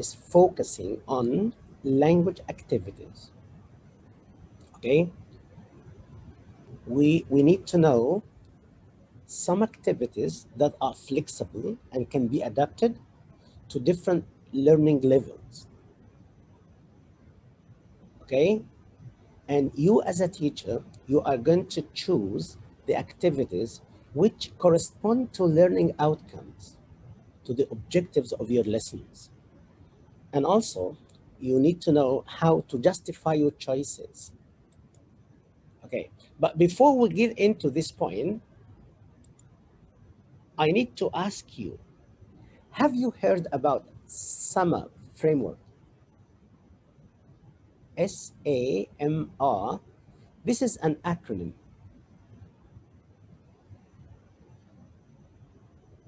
is focusing on language activities. Okay, we need to know some activities that are flexible and can be adapted to different learning levels. Okay, and you as a teacher, you are going to choose the activities which correspond to learning outcomes, to the objectives of your lessons. And also, you need to know how to justify your choices. Okay, but before we get into this point, I need to ask you, have you heard about SAMR framework? SAMR. This is an acronym.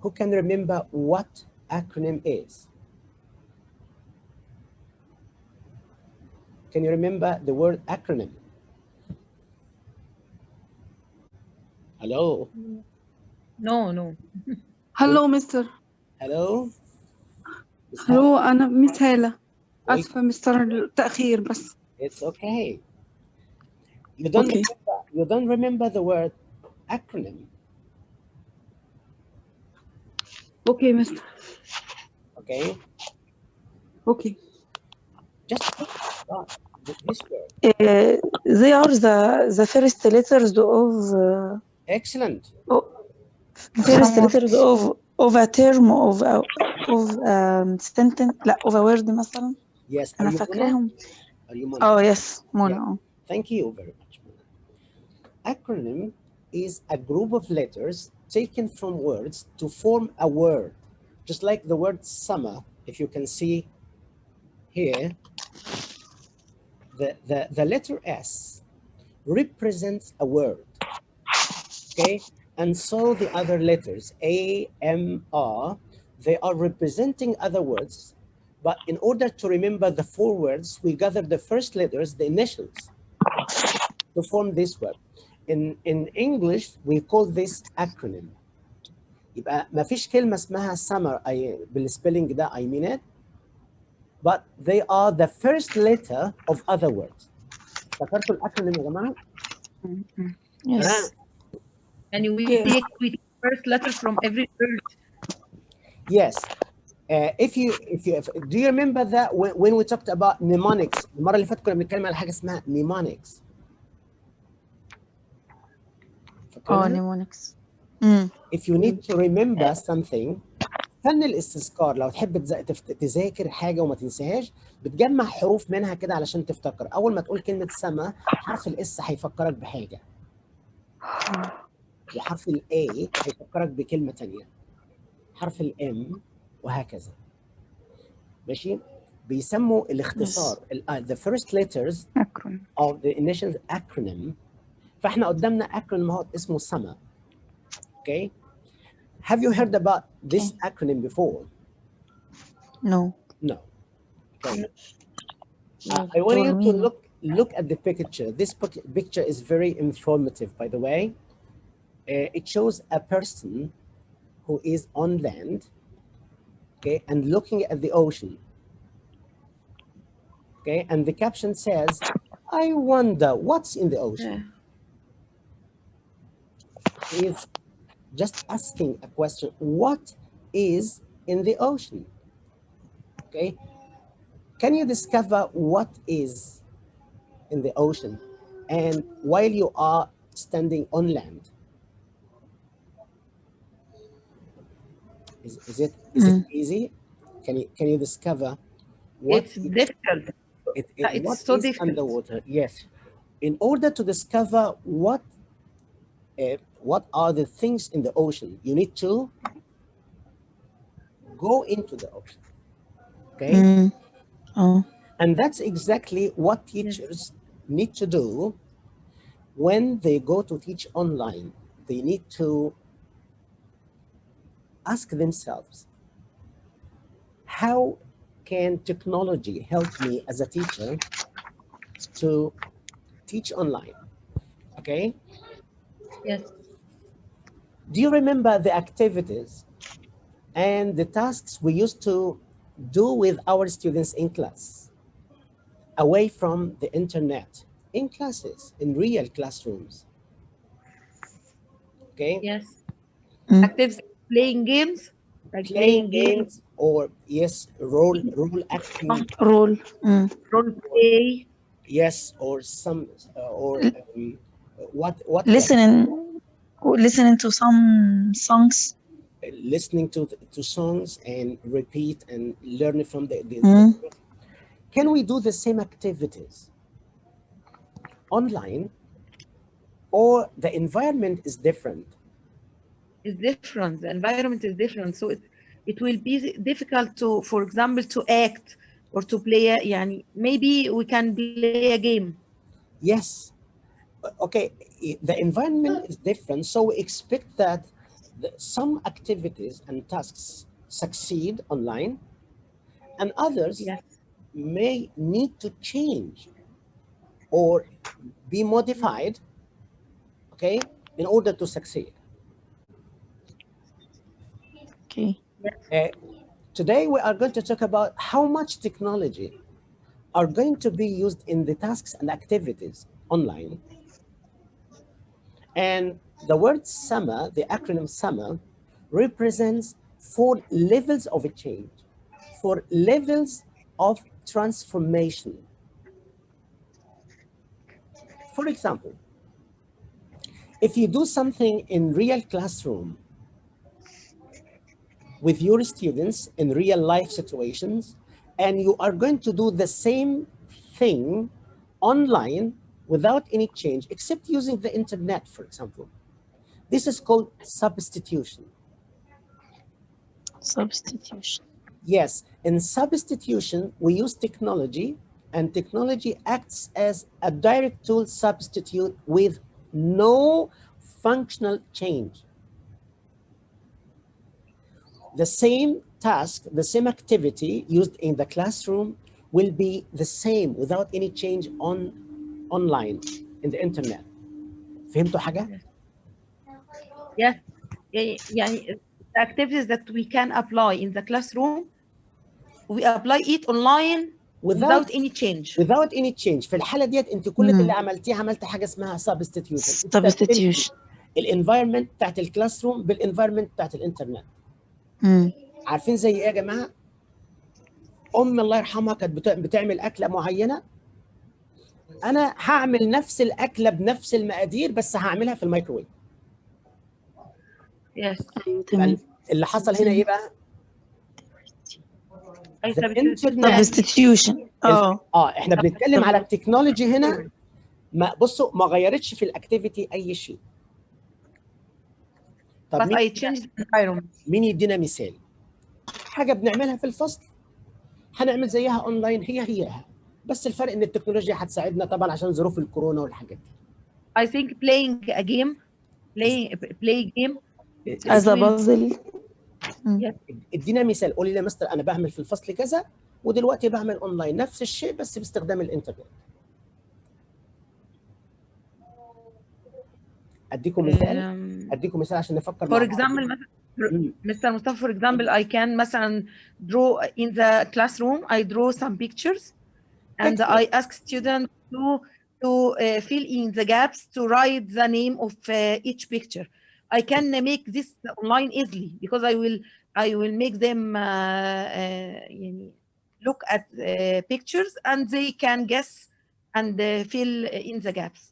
Who can remember what acronym is? Can you remember the word acronym? Hello? No. Hello, Mr. Hello? Hello, أنا مس هالة. آسفة مستر التأخير بس. It's okay. You don't remember the word acronym. Okay, Mr. Okay. Okay. Just start this word. They are the first letters of. Excellent. First letters of a term of sentence. لا of a word مثلا. Yes. أنا فاكراهم. Are you Mona? Oh yes, Mona. Yeah. Thank you very much, Mona. Acronym is a group of letters taken from words to form a word, just like the word summer. If you can see here, the letter S represents a word, okay? And so the other letters, A, M, R, they are representing other words. But in order to remember the four words, we gather the first letters, the initials, to form this word. In English, we call this acronym. يبقى ما فيش كلمة اسمها summer بالspelling ده I mean it, but they are the first letter of other words. افتكرتوا الأكرونيم يا جماعة؟ Yes. And we take first letter from every word. Yes. If you do you remember that when we talked about mnemonics المرة اللي فاتت كنا بنتكلم على حاجة اسمها mnemonics. mnemonics. If you need to remember something, فن الاستذكار لو تحب تذاكر حاجة وما تنساهاش بتجمع حروف منها كده علشان تفتكر. أول ما تقول كلمة سما حرف الاس هيفكرك بحاجة، وحرف الاي هيفكرك بكلمة تانية، حرف الام وهكذا. ماشي؟ بيسموا الاختصار the first letters of the initial acronym. فاحنا قدامنا acronym اهو اسمه سما. Okay? Have you heard about this acronym before? No. No. Okay. I want you to look at the picture. This picture is very informative, by the way. It shows a person who is on land, okay, and looking at the ocean. Okay, and the caption says, "I wonder what's in the ocean." He is just asking a question: what is in the ocean? Okay. Can you discover what is in the ocean and while you are standing on land? Is it easy? Can you discover what it's difficult? It's what so is difficult. Underwater? Yes. In order to discover what are the things in the ocean, you need to go into the ocean. Okay. And that's exactly what teachers need to do when they go to teach online. They need to ask themselves, how can technology help me as a teacher to teach online? Okay. Yes. Do you remember the activities and the tasks we used to do with our students in class, away from the internet, in classes, in real classrooms. Okay? Yes. Mm. Actives, playing games, like Playing games, or yes, role acting, Role. Mm. role play. yes, or some or what Listening to some songs. listening to songs and repeat and learn from the Mm. Can we do the same activities online, or the environment is different? Is different. The environment is different, so it will be difficult to, for example, to act or to play. يعني maybe we can play a game. Yes. Okay. The environment is different, so we expect that some activities and tasks succeed online, and others Yes. may need to change or be modified, okay, in order to succeed. Okay. Today we are going to talk about how much technology are going to be used in the tasks and activities online. And the word SAMA, the acronym SAMA, represents 4 levels of a change, 4 levels of transformation. For example, if you do something in real classroom with your students in real life situations, and you are going to do the same thing online without any change, except using the internet, for example, this is called substitution. Substitution. Yes, in substitution, we use technology, and technology acts as a direct tool substitute with no functional change. The same task, the same activity used in the classroom will be the same without any change online in the internet. فهمتوا حاجة؟ Yes. يعني the activities that we can apply in the classroom, we apply it online without any change. without any change. في الحالة ديت انت كل اللي عملتيه عملت حاجة اسمها substitution. Substitution. الانفايرمنت بتاعت الكلاس روم بالانفايرمنت بتاعت الانترنت. عارفين زي ايه يا جماعة؟ الله يرحمها كانت بتعمل أكلة معينة، أنا هعمل نفس الأكلة بنفس المقادير بس هعملها في الميكروويف. Yes. تمام. اللي حصل هنا ايه بقى؟ substitution. احنا بنتكلم على التكنولوجي هنا، بصوا ما غيرتش في الاكتيفيتي اي شيء. طب But I changed the environment. مين يدينا مثال؟ حاجه بنعملها في الفصل هنعمل زيها اونلاين، هيها، بس الفرق ان التكنولوجيا هتساعدنا طبعا عشان ظروف الكورونا والحاجات دي. I think playing a game, play game as a puzzle. ادينا مثال، قولي لي يا مستر انا بعمل في الفصل كذا ودلوقتي بعمل اونلاين نفس الشيء بس باستخدام الانترنت. اديكم مثال عشان نفكر. For example, Mr. Mustafa, for example, I can مثلا draw in the classroom. I draw some pictures, and I ask students to fill in the gaps to write the name of each picture. I can make this online easily because I will make them look at pictures and they can guess and fill in the gaps.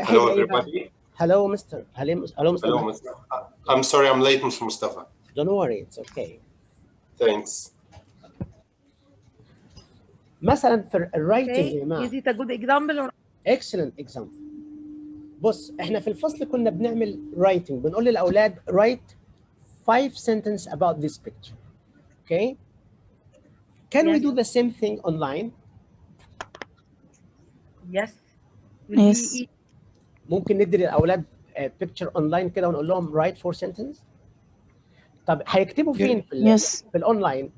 Hello everybody. Hello Mr. Hello Mr. I'm sorry I'm late, Mr. Mustafa. Don't worry, it's okay. Thanks. مثلا في الرايتنج يا جماعه. Is it a good example or excellent example. بص احنا في الفصل كنا بنعمل writing، بنقول للاولاد write 5 sentences about this picture. Okay? Can we do the same thing online? Yes. Yes. ممكن ندي للاولاد picture online كده ونقول لهم write 4 sentences. طب هيكتبوا فين في الاونلاين؟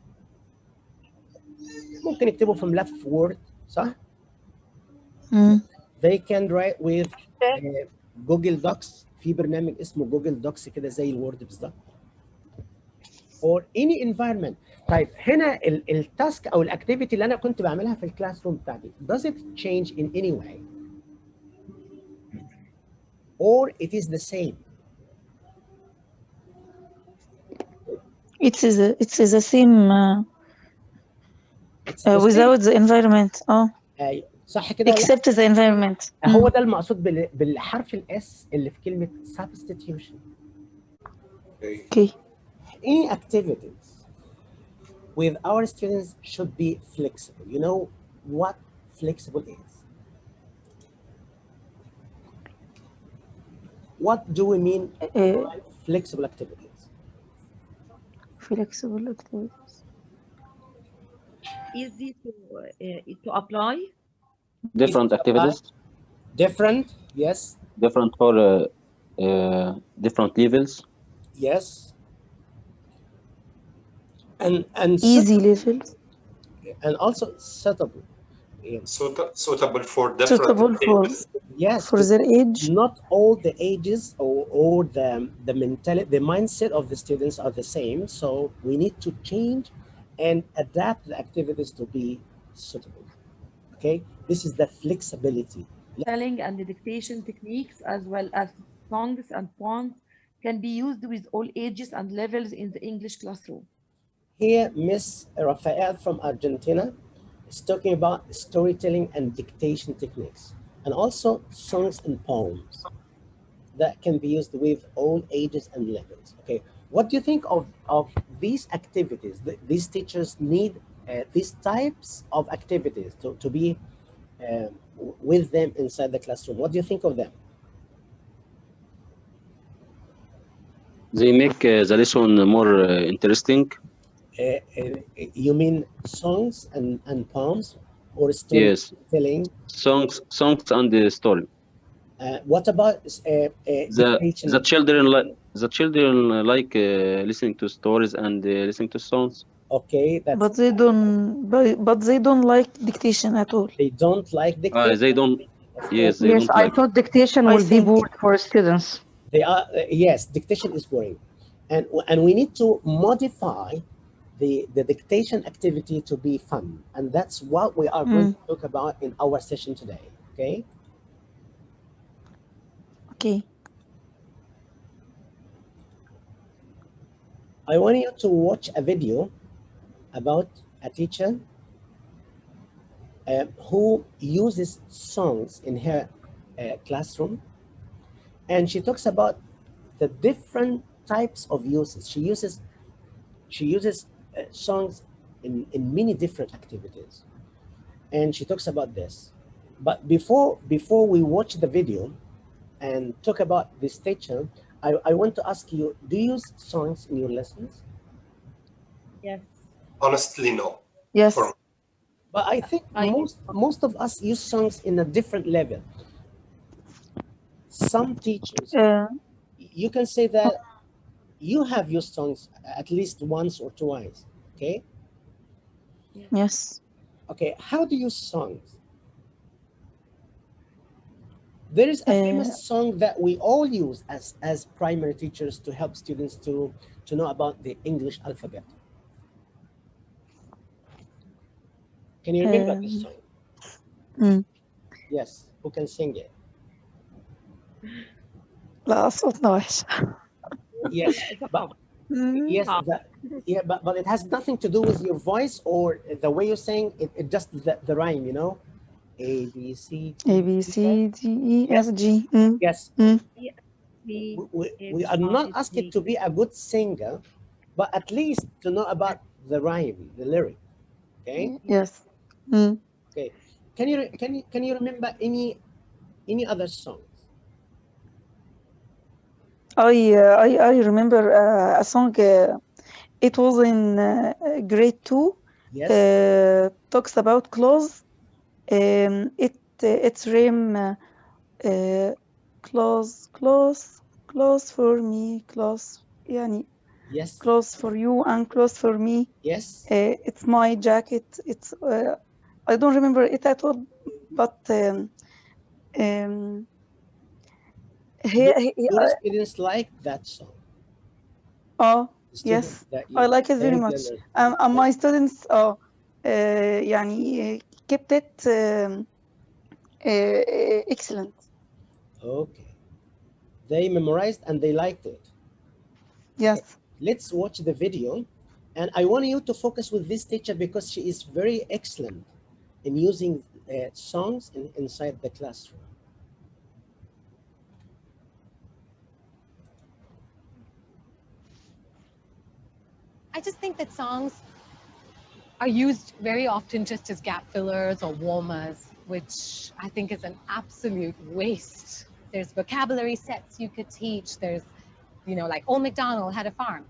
ممكن يكتبوا في ملف وورد، صح؟ They can write with Google Docs. في برنامج اسمه Google Docs كده زي الوورد بالظبط. Or any environment. طيب هنا التاسك او الاكتيفيتي اللي انا كنت بعملها في الكلاس روم بتاعتي does it change in any way or it is the same? It is the same It's the same. without the environment. ايوه صح كده ولا except the environment. لا؟ هو ده المقصود بالحرف الاس اللي في كلمه substitution. Okay. Any activities with our students should be flexible. You know what flexible is? What do we mean by flexible activities? Flexible activities. Easy to apply. Different activities. Different, yes. Different for different levels. Yes. And Easy levels. And also suitable. Suitable for different Suitable for ages. Yes. for their age. Not all the ages or the mentality, the mindset of the students are the same. So we need to change and adapt the activities to be suitable. Okay, this is the flexibility. Spelling and the dictation techniques, as well as songs and poems, can be used with all ages and levels in the English classroom. Here, Miss Rafael from Argentina is talking about storytelling and dictation techniques, and also songs and poems that can be used with all ages and levels. Okay, what do you think of these activities? These teachers need these types of activities to be with them inside the classroom. What do you think of them? They make the lesson more interesting. You mean songs and poems or storytelling? Yes. Songs and the story. What about dictation? The children like listening to stories and listening to songs. Okay, that's But they don't like dictation at all. they don't like dictation. They don't. Yes, they Yes, don't I like. thought dictation I will be think- bored for students. They are yes, dictation is boring, and we need to modify the dictation activity to be fun, and that's what we are going to talk about in our session today. Okay. Okay. I want you to watch a video about a teacher who uses songs in her classroom, and she talks about the different types of uses. She uses songs in many different activities, and she talks about this. But before we watch the video and talk about this teacher, I want to ask you: do you use songs in your lessons? Yes. Honestly, no. Yes. But I think most of us use songs in a different level. Some teachers, you can say that you have used songs at least once or twice. Okay. Yes. Okay. How do you use songs? There is a famous song that we all use as primary teachers to help students to know about the English alphabet. Can you remember this song? Yes. Who can sing it? لا صوتنا وحش. Yes. But, yes. But it has nothing to do with your voice or the way you sing. It just the rhyme, you know. A B C D E F G. Yes. We are not asking to be a good singer, but at least to know about the rhyme, the lyric. Okay. Yes. Okay. Can you remember any other songs? I remember a song. It was in grade 2. Yes. Talks about clothes. It's rhyme. Clothes for me. Clothes. يعني. Yes. Clothes for you and clothes for me. Yes. It's my jacket. It's. I don't remember it at all, but. Do students like that song? Yes, that I like it very and much. learners. And my students يعني kept it excellent. Okay. They memorized and they liked it. Okay. Yes. Let's watch the video. And I want you to focus with this teacher because she is very excellent in using songs inside the classroom. I just think that songs are used very often just as gap fillers or warmers, which I think is an absolute waste. There's vocabulary sets you could teach. There's, you know, like Old MacDonald had a farm.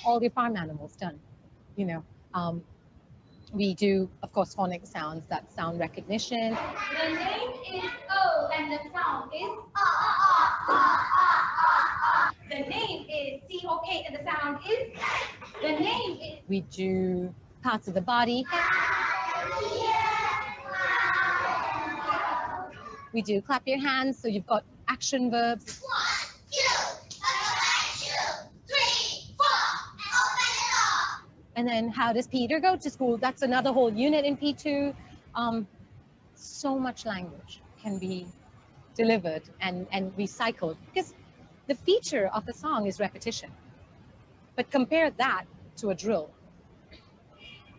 All your farm animals done, you know. We do, of course, phonic sounds, that sound recognition. The name is O and the sound is The name is C-O-K and the sound is The name is We do parts of the body. We do clap your hands, so you've got action verbs. 1, 2, 3, 4, open it up. And then how does Peter go to school? That's another whole unit in P2. So much language can be delivered and recycled because the feature of the song is repetition. But compare that to a drill.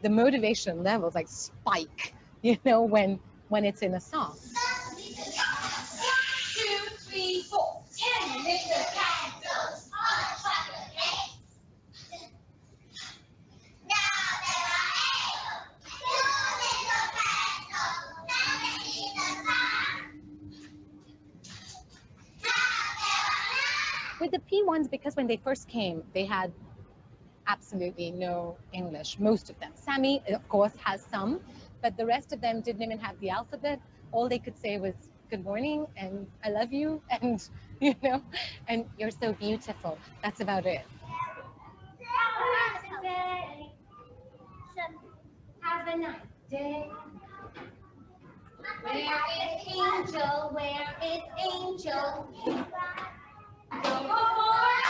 The motivation levels like spike, you know, when it's in a song. 1, 2, 3, 4. 10 little candles on a chocolate cake. Now there are 8. 2 little candles standing in the sun. Now there are 9. With the P1s, because when they first came, they had absolutely no English, most of them. Sammy, of course, has some, but the rest of them didn't even have the alphabet. All they could say was, good morning, and I love you, and, you know, and you're so beautiful. That's about it. Have a nice day. Where is Angel? Where is Angel? Go forward.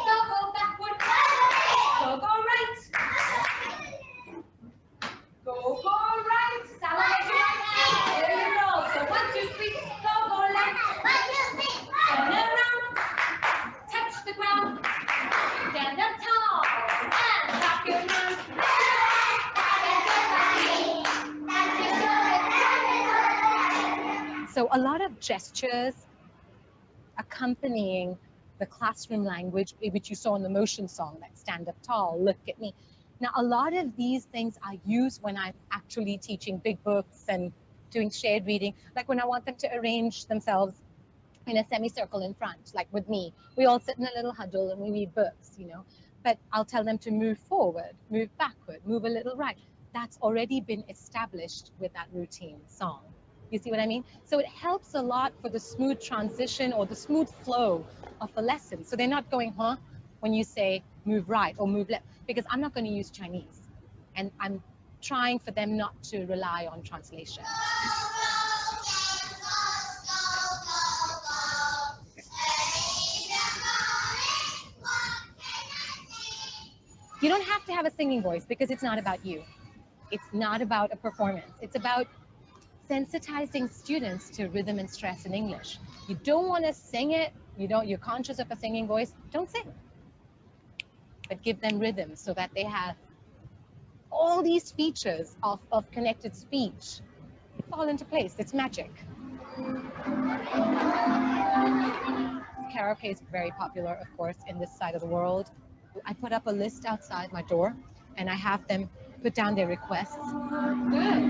Go backward. Go right. Go right. Salad right. There you go. So 1, 2, 3. Go left. 1, 2, 3. Turn around. Touch the ground. Stand up tall and clap your hands. So a lot of gestures accompanying the classroom language, which you saw in the motion song, like stand up tall, look at me. Now, a lot of these things I use when I'm actually teaching big books and doing shared reading, like when I want them to arrange themselves in a semicircle in front, like with me. We all sit in a little huddle and we read books, you know, but I'll tell them to move forward, move backward, move a little right. That's already been established with that routine song. You see what I mean? So it helps a lot for the smooth transition or the smooth flow of the lesson. So they're not going, huh, when you say move right or move left, because I'm not going to use Chinese. And I'm trying for them not to rely on translation. You don't have to have a singing voice because it's not about you. It's not about a performance. It's about sensitizing students to rhythm and stress in English. You don't want to sing it, you're conscious of a singing voice, don't sing. But give them rhythm so that they have all these features of connected speech fall into place. It's magic. Karaoke is very popular, of course, in this side of the world. I put up a list outside my door and I have them put down their requests. Good.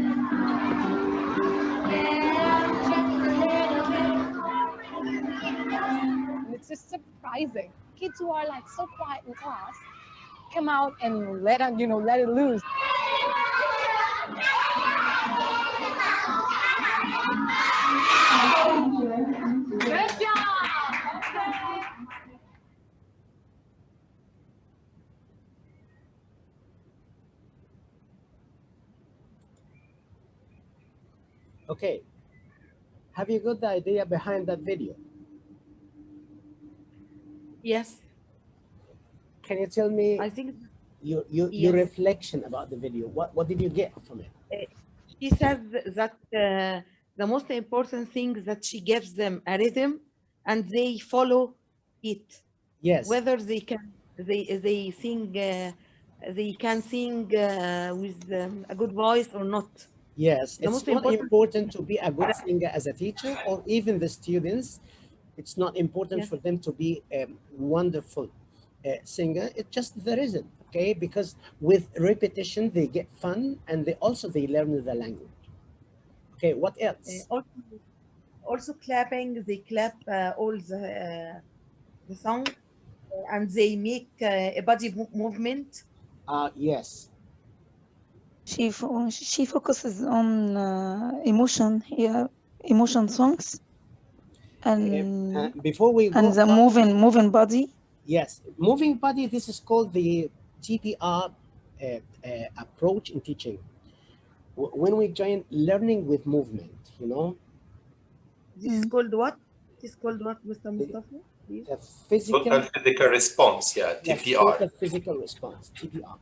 And it's just surprising. Kids who are like so quiet in class come out and let it loose. Good job. Okay. Have you got the idea behind that video? Yes, Can you tell me I think your yes. reflection about the video? What did you get from it? She says that the most important thing that she gives them a rhythm and they follow it. Yes. Whether they can they sing they can sing with a good voice or not. Yes, The it's most not important. important to be a good singer as a teacher or even the students. It's not important Yes. for them to be a wonderful singer. It's just the rhythm, okay? Because with repetition, they get fun and they learn the language. Okay, what else? Also clapping, they clap all the song and they make a body movement. Yes. She focuses on emotion, emotion songs, and Before we go the on, moving body. yes, moving body. This is called the TPR approach in teaching. When we join learning with movement, you know, This is called what? It is called what, Mr. Mustafa? Please. the physical Total physical response, yeah, yes, TPR. total physical response, TPR.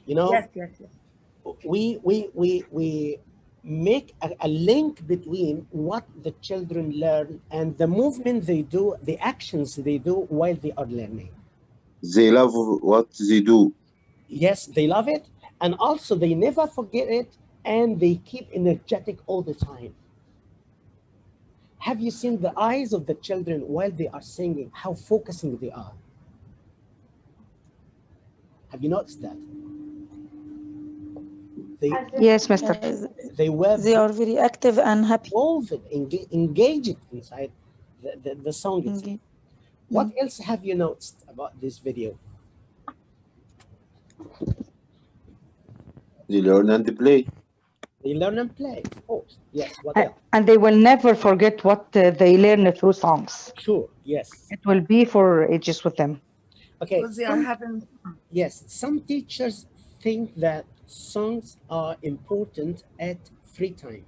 You know, Yes. we make a link between what the children learn and the movement they do, the actions they do while they are learning. They love what they do. Yes, they love it, and also they never forget it, and they keep energetic all the time. Have you seen the eyes of the children while they are singing, how focusing they are? Have you noticed that? Yes, Mister. They are very active and happy. Engaged inside the song itself. What else have you noticed about this video? They learn and play. They learn and play, of course. Yes, what else? And they will never forget what they learn through songs. Sure, yes. It will be for ages with them. Okay. Because they are having. Yes, some teachers think that songs are important at free time.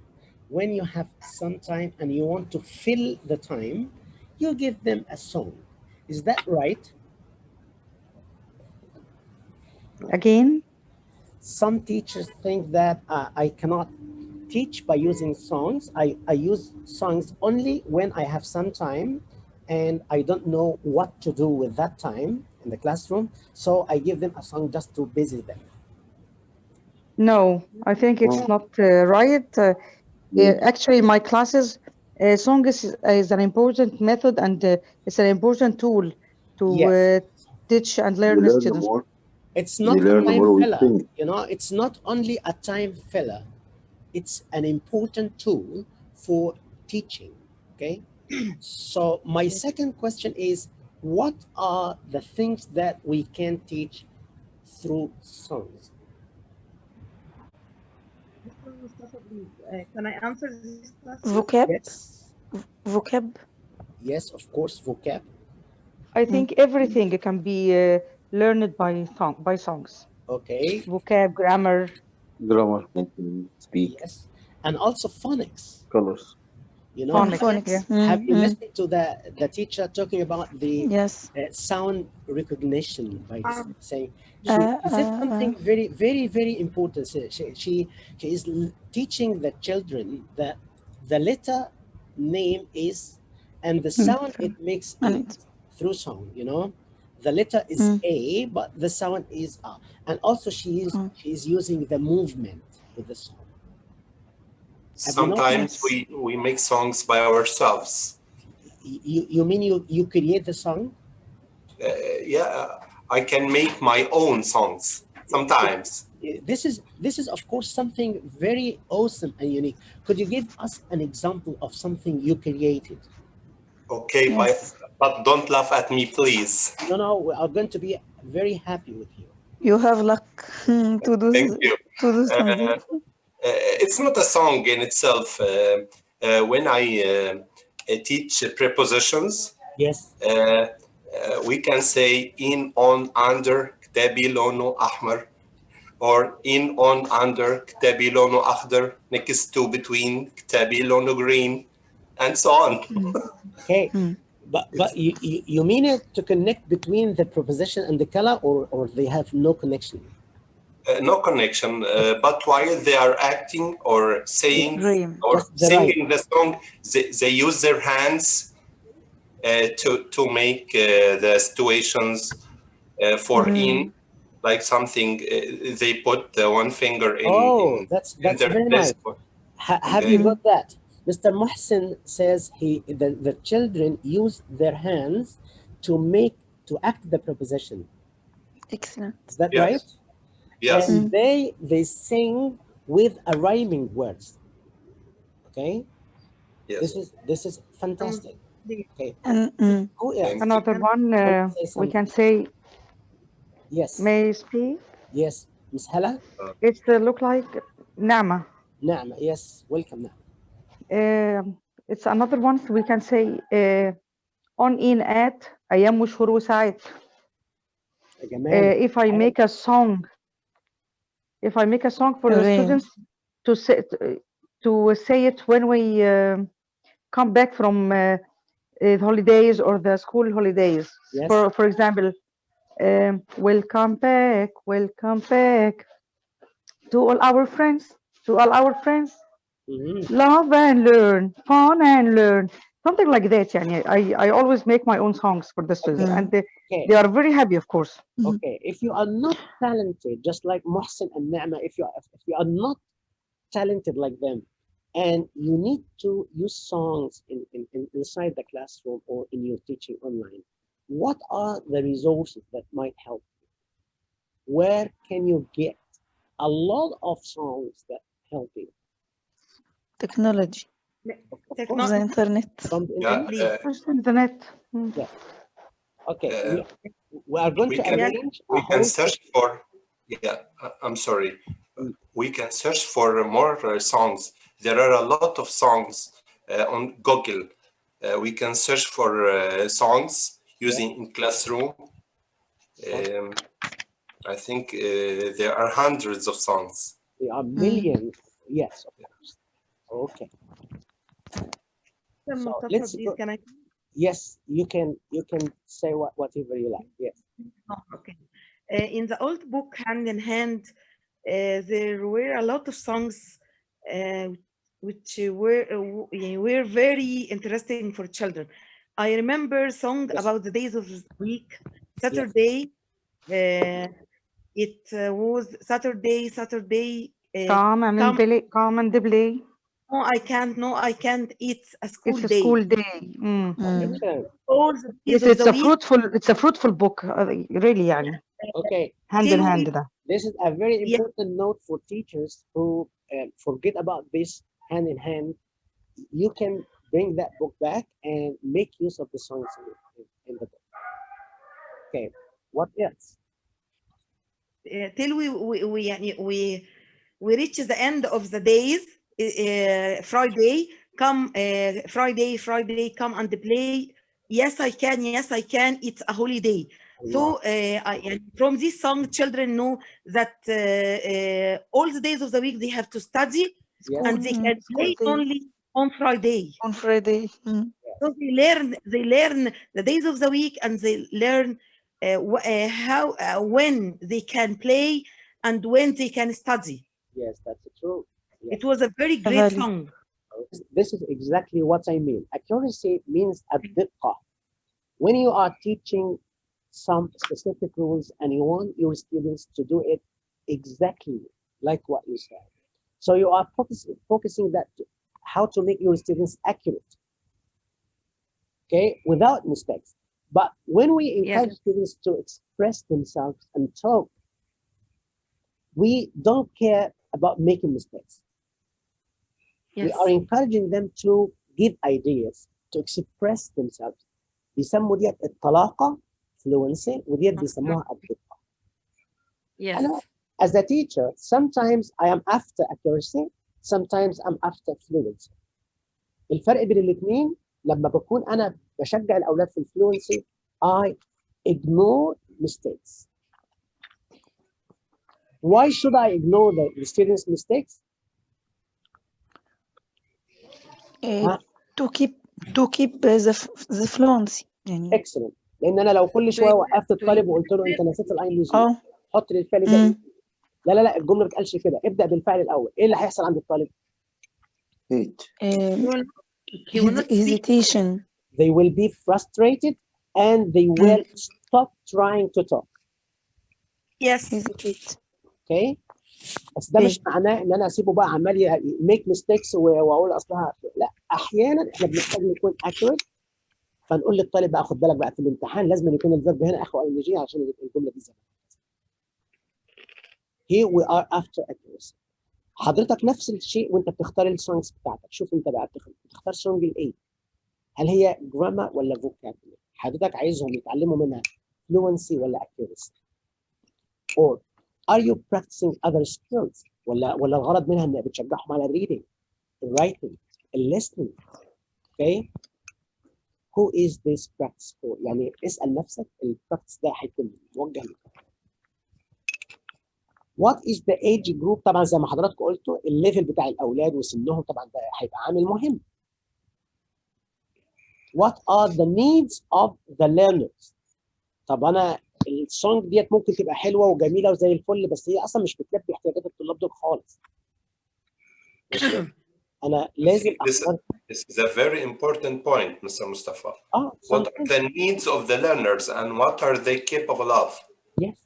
When you have some time and you want to fill the time, you give them a song. Is that right? Again? Some teachers think that I cannot teach by using songs. I use songs only when I have some time and I don't know what to do with that time in the classroom. So I give them a song just to busy them. No, I think it's not right. Actually, my classes, song is an important method and it's an important tool to teach and learn the students. It's not a time filler, you know, it's not only a time filler. It's an important tool for teaching, okay? So my second question is, what are the things that we can teach through songs? Can I answer this question? Vocab? Yes. Vocab? Yes, of course, vocab. I think everything can be learned by songs. Okay. Vocab, grammar. Grammar, speak. Yes, and also phonics. Colors. You know, phonics. Have you listened to the teacher talking about the sound recognition by saying she said something very, very, very important. She is teaching the children that the letter name is and the sound it makes through sound, you know. The letter is A, but the sound is A. And also she is using the movement with the song. Sometimes we make songs by ourselves. You mean you create the song? Yeah, I can make my own songs sometimes. This is of course something very awesome and unique. Could you give us an example of something you created? Okay, but don't laugh at me, please. No, we are going to be very happy with you. You have luck to do. Thank you. To do something. It's not a song in itself. When I teach prepositions, yes, we can say in, on, under, كتابي لونه أحمر, or in, on, under, كتابي لونه أخضر, next to, between, كتابي لونه green, and so on. Okay, But you mean it to connect between the preposition and the color, or they have no connection? No connection, but while they are acting or saying or singing the song, they use their hands to make the situations for in, like something they put one finger in. Oh, that's very nice. Have you got that? Mr. Mohsen says the children use their hands to act the preposition. Excellent. Is that right? Yes. And they sing with a rhyming words. Okay. Yes. This is fantastic. Okay. Who else? Another one we can say. Yes. May I speak? Yes, Miss Hala. It's look like Nama. Nama. Yes. Welcome, Nama. It's another one we can say on in at أيام وشهور وساعات. If I make a song for the students to say it when we come back from the holidays or the school holidays. Yes. For example, welcome back to all our friends, love and learn, fun and learn, something like that. Yani, I always make my own songs for the students, and they are very happy, of course. Okay, if you are not talented, just like Mohsen and Naama, if you are not talented like them, and you need to use songs inside the classroom or in your teaching online, what are the resources that might help you? Where can you get a lot of songs that help you? Technology. The internet. From the internet? Internet. Yeah. Okay. We are going to arrange. We can search for. Yeah, I'm sorry. We can search for more songs. There are a lot of songs on Google. We can search for songs using in classroom. I think there are hundreds of songs. There are millions. Yes, of course. Okay. So let's go. Yes, you can say whatever you like. Yes. Oh, okay. In the old book, Hand in Hand, there were a lot of songs which were very interesting for children. I remember a song about the days of the week. Saturday, it was Saturday. Come and play. No, I can't. No, I can't. It's a school day. It's a school day. All the days It's of the a week. fruitful. It's a fruitful book, really. Yani. Okay. Hand in hand. This is a very important note for teachers who forget about this hand in hand. You can bring that book back and make use of the songs in the book. Okay. What else? Till we reach the end of the days. Friday, come and play. Yes, I can. Yes, I can. It's a holiday. So from this song, children know that all the days of the week they have to study, and they can play only on Friday. On Friday. So they learn the days of the week, and they learn when they can play and when they can study. Yes, that's true. Yes. It was a very great song. This is exactly what I mean. Accuracy means ad-diqqa. When you are teaching some specific rules and you want your students to do it exactly like what you said. So you are focusing that how to make your students accurate, okay, without mistakes. But when we encourage students to express themselves and talk, we don't care about making mistakes. We are encouraging them to give ideas, to express themselves. بيسموا ديت الطلاقة fluency وديت بيسموها الدقة. Yes. As a teacher, sometimes I am after accuracy, sometimes I'm after fluency. الفرق بين الاثنين لما بكون أنا بشجع الأولاد في الفلوency, I ignore mistakes. Why should I ignore the students' mistakes? To keep to keep the fluency يعني. excellent. لان انا لو كل شويه وقفت الطالب وقلت له انت نسيت الاي ان جي حط لي الفعل ده. لا لا لا، الجمله ما بتقالش كده، ابدا بالفعل الاول. ايه اللي هيحصل عند الطالب؟ hesitation. They will be frustrated and they will stop trying to talk. Yes. hesitate. Okay. بس ده مش معناه ان انا اسيبه بقى عمال make mistakes واقول اصلها. لا، احيانا احنا بنحتاج نكون accurate، فنقول للطالب بقى خد بالك بقى في الامتحان لازم يكون الفيرب هنا اخو ان جي عشان الجمله دي زي Here we are after accuracy. حضرتك نفس الشيء وانت بتختار السونجز بتاعتك. شوف انت بقى بتختار سونج الايه، هل هي جرامر ولا vocabulary؟ حضرتك عايزهم يتعلموا منها fluency ولا accuracy؟ or are you practicing other skills؟ ولا الغرض منها ان بتشجعهم على reading، writing، listening. okay. Who is this practice for؟ يعني اسأل نفسك البراكتس ده هيكون موجه لك. What is the age group؟ طبعا زي ما حضراتكم قلتوا الليفل بتاع الاولاد وسنهم طبعا ده هيبقى عامل مهم. What are the needs of the learners؟ طب انا السونج ديت ممكن تبقى حلوه وجميله وزي الفل بس هي اصلا مش بتلبي احتياجات الطلاب دول خالص. انا لازم This is a very important point, Mr. Mustafa. What are the needs of the learners and what are they capable of? Yes.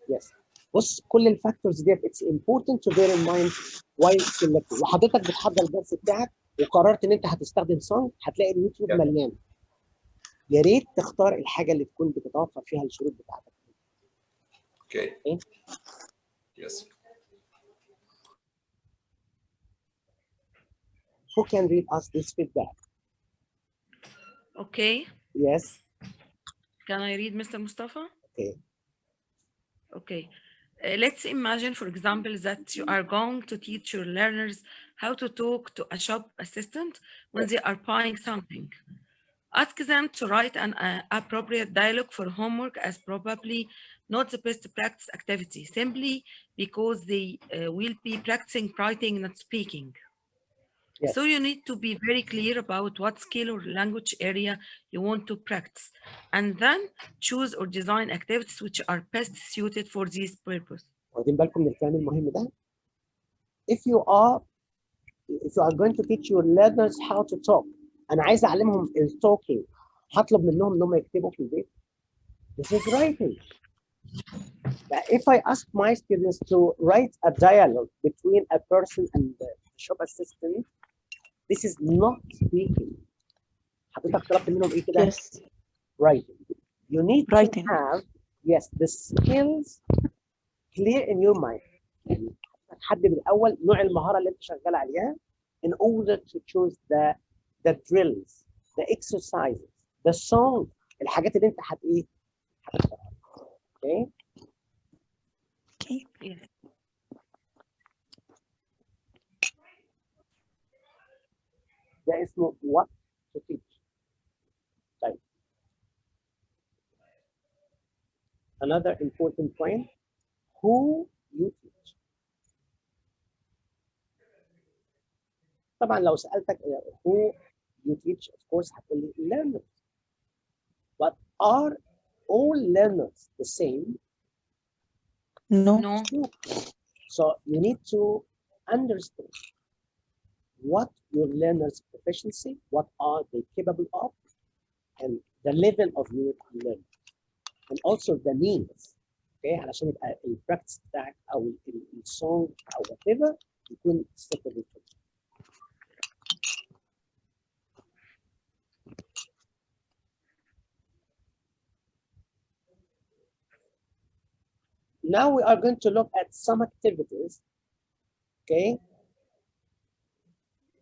Yes. بص كل الفاكتورز ديت it's important to bear in mind while selecting. وحضرتك بتحضر الدرس بتاعك وقررت ان انت هتستخدم سونج، هتلاقي اليوتيوب مليان. يا ريت تختار الحاجه اللي تكون بتتوفر فيها الشروط بتاعتك. Okay. Yes. Who can read us this feedback? Okay. Yes. Can I read, Mr. Mustafa? Okay. Okay. Let's imagine, for example, that you are going to teach your learners how to talk to a shop assistant when they are buying something. Ask them to write an appropriate dialogue for homework as probably not the best practice activity, simply because they will be practicing writing, not speaking. Yes. So you need to be very clear about what skill or language area you want to practice, and then choose or design activities which are best suited for this purpose. واخدين بالكم من الكلام المهم ده؟ If you are going to teach your learners how to talk، أنا عايز أعلمهم التوكينج، هطلب منهم إنهم يكتبوا في البيت. This is writing. But if I ask my students to write a dialogue between a person and the shop assistant, this is not speaking. حضرتك طلبت منهم إيه كده؟ Yes. Writing. You need to have the skills clear in your mind. يعني تحدد الأول نوع المهارة اللي أنت شغال عليها in order to choose the drills, the exercises, the song، الحاجات اللي أنت هتختارها. Okay. Okay. Yes. ده اسمه what to teach. طيب. Another important point, who you teach. طبعا لو سألتك who you teach of course هتقول لي learners. But are all learners the same? No. So you need to understand what your learners' proficiency, what are they capable of, and the level of your learning, and also the needs. Okay, علشان يبقى البراكتس بتاعك او السونج او whatever يكون suitable for you. Now we are going to look at some activities. Okay.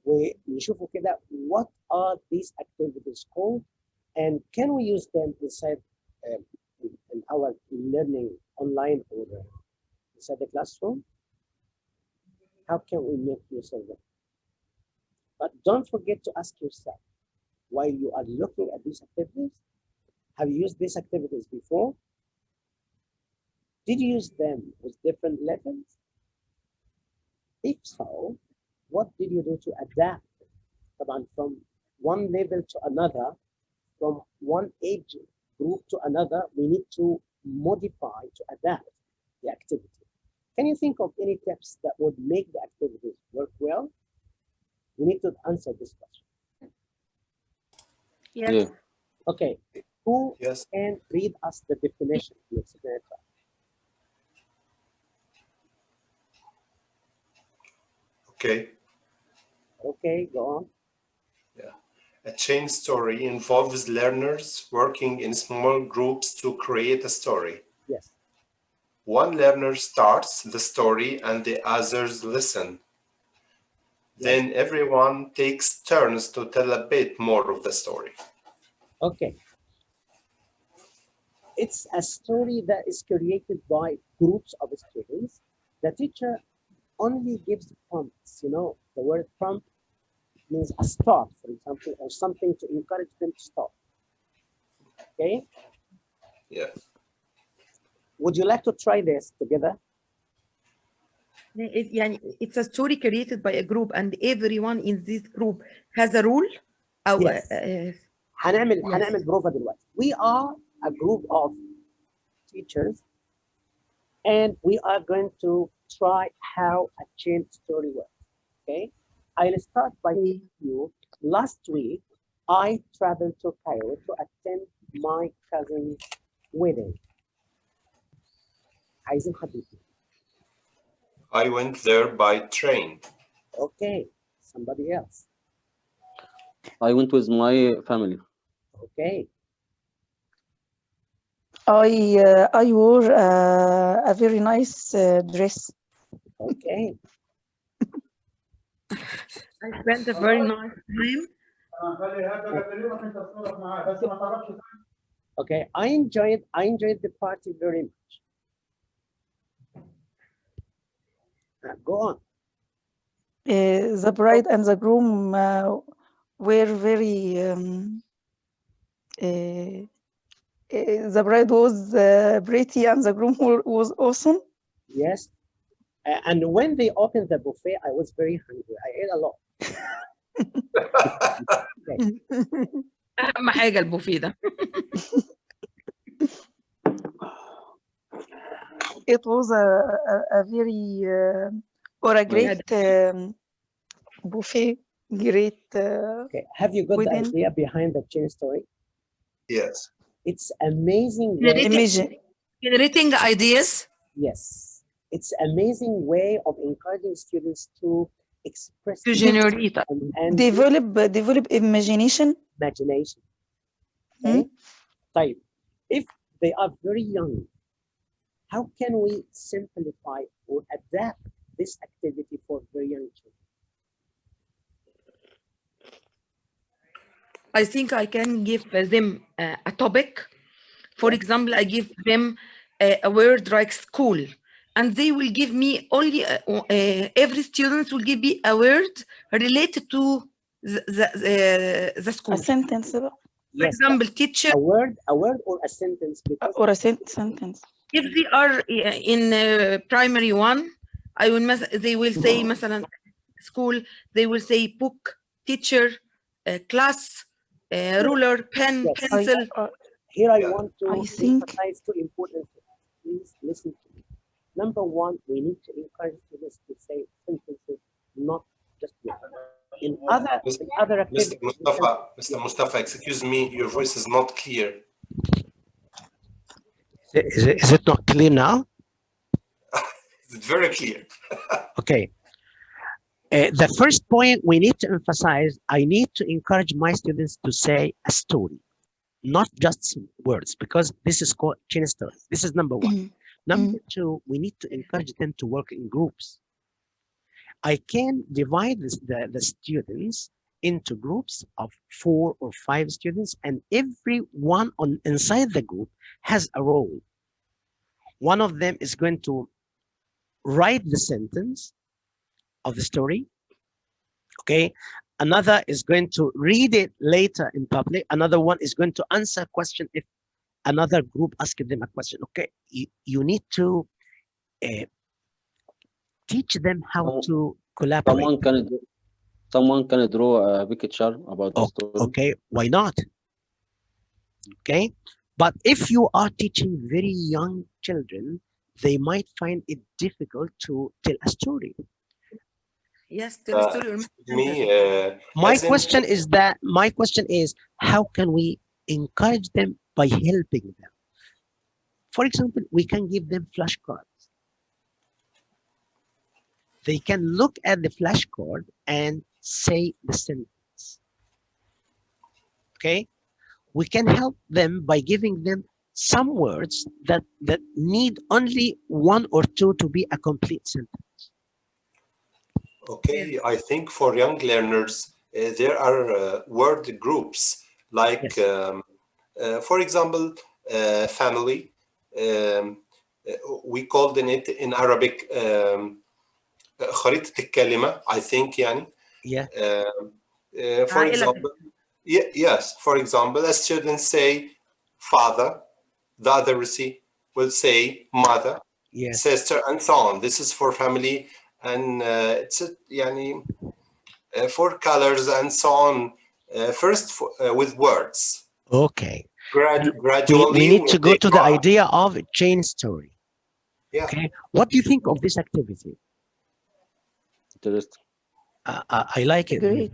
ونشوفوا كده what are these activities called and can we use them inside in our learning online or inside the classroom? How can we make use of them? But don't forget to ask yourself while you are looking at these activities, have you used these activities before? Did you use them with different levels? If so, what did you do to adapt طبعا from one level to another, from one age group to another, we need to modify, to adapt the activity. Can you think of any tips that would make the activities work well? We need to answer this question. Yes. Yeah. Okay, who Yes. can read us the definition? Okay. Okay, go on. Yeah. A chain story involves learners working in small groups to create a story. Yes. One learner starts the story and the others listen. Then everyone takes turns to tell a bit more of the story. Okay. It's a story that is created by groups of students. The teacher only gives prompts. You know, the word prompt means a start, for example, or something to encourage them to start. Okay? Yeah. Would you like to try this together? It's a story created by a group, and everyone in this group has a rule. Yes. هنعمل بروفا دلوقتي. We are a group of teachers, and we are going to try how a chain story works. Okay? I'll start by telling you. Last week, I traveled to Cairo to attend my cousin's wedding. عايزين حبيبي. I went there by train. Okay, somebody else. I went with my family. Okay. I wore a very nice dress. Okay. I spent a very nice time. Okay, I enjoyed the party very much. Go on. The bride and the groom were very the bride was pretty and the groom was awesome. Yes. And when they opened the buffet, I was very hungry. I ate a lot. أهم حاجة البوفيه ده. It was a very or a great buffet. Great. Okay. Have you got the idea behind the chain story? Yes. It's amazing. Generating ideas. Yes. It's amazing way of encouraging students to express To generate and develop imagination. Imagination. Okay. Type. If they are very young, how can we simplify or adapt this activity for very young children? I think I can give them a topic. For example, I give them a word like school, and they will give me only every student will give me a word related to the school. A sentence. Yes, for example, teacher. A word or a sentence. Or a sentence. If they are in primary one, they will say مثلا school. They will say book, teacher, class, ruler, pen, pencil. Here I want to emphasize two important things. Please listen to me. Number one, we need to encourage students to say sentences, not just words. In other activities, Mr. Mustafa, excuse me, your voice is not clear. Is it not clear now? It's very clear. Okay. The first point we need to emphasize, I need to encourage my students to say a story, not just words, because this is called chain story. This is number one. Number two, we need to encourage them to work in groups. I can divide the students into groups of 4 or 5 students, and every one inside the group has a role. One of them is going to write the sentence of the story. Okay. Another is going to read it later in public. Another one is going to answer a question if another group asks them a question. Okay. You need to teach them how to collaborate. Someone can draw a picture about the story. Okay, why not? Okay, but if you are teaching very young children, they might find it difficult to tell a story. Yes, tell a story. My question is, how can we encourage them by helping them? For example, we can give them flashcards. They can look at the flashcard and say the sentence. Okay? We can help them by giving them some words that need only one or two to be a complete sentence. Okay, I think for young learners, there are word groups like, for example, family. We called it in Arabic خريطة الكلمة, I think, يعني. Yeah. For example, yes. For example, a student say father, the other will say mother, sister, and so on. This is for family, and it's يعني for colors and so on. First with words. Okay. Gradually, we need to go to the idea of a chain story. Yeah. Okay. What do you think of this activity? Interesting. I like it. Great.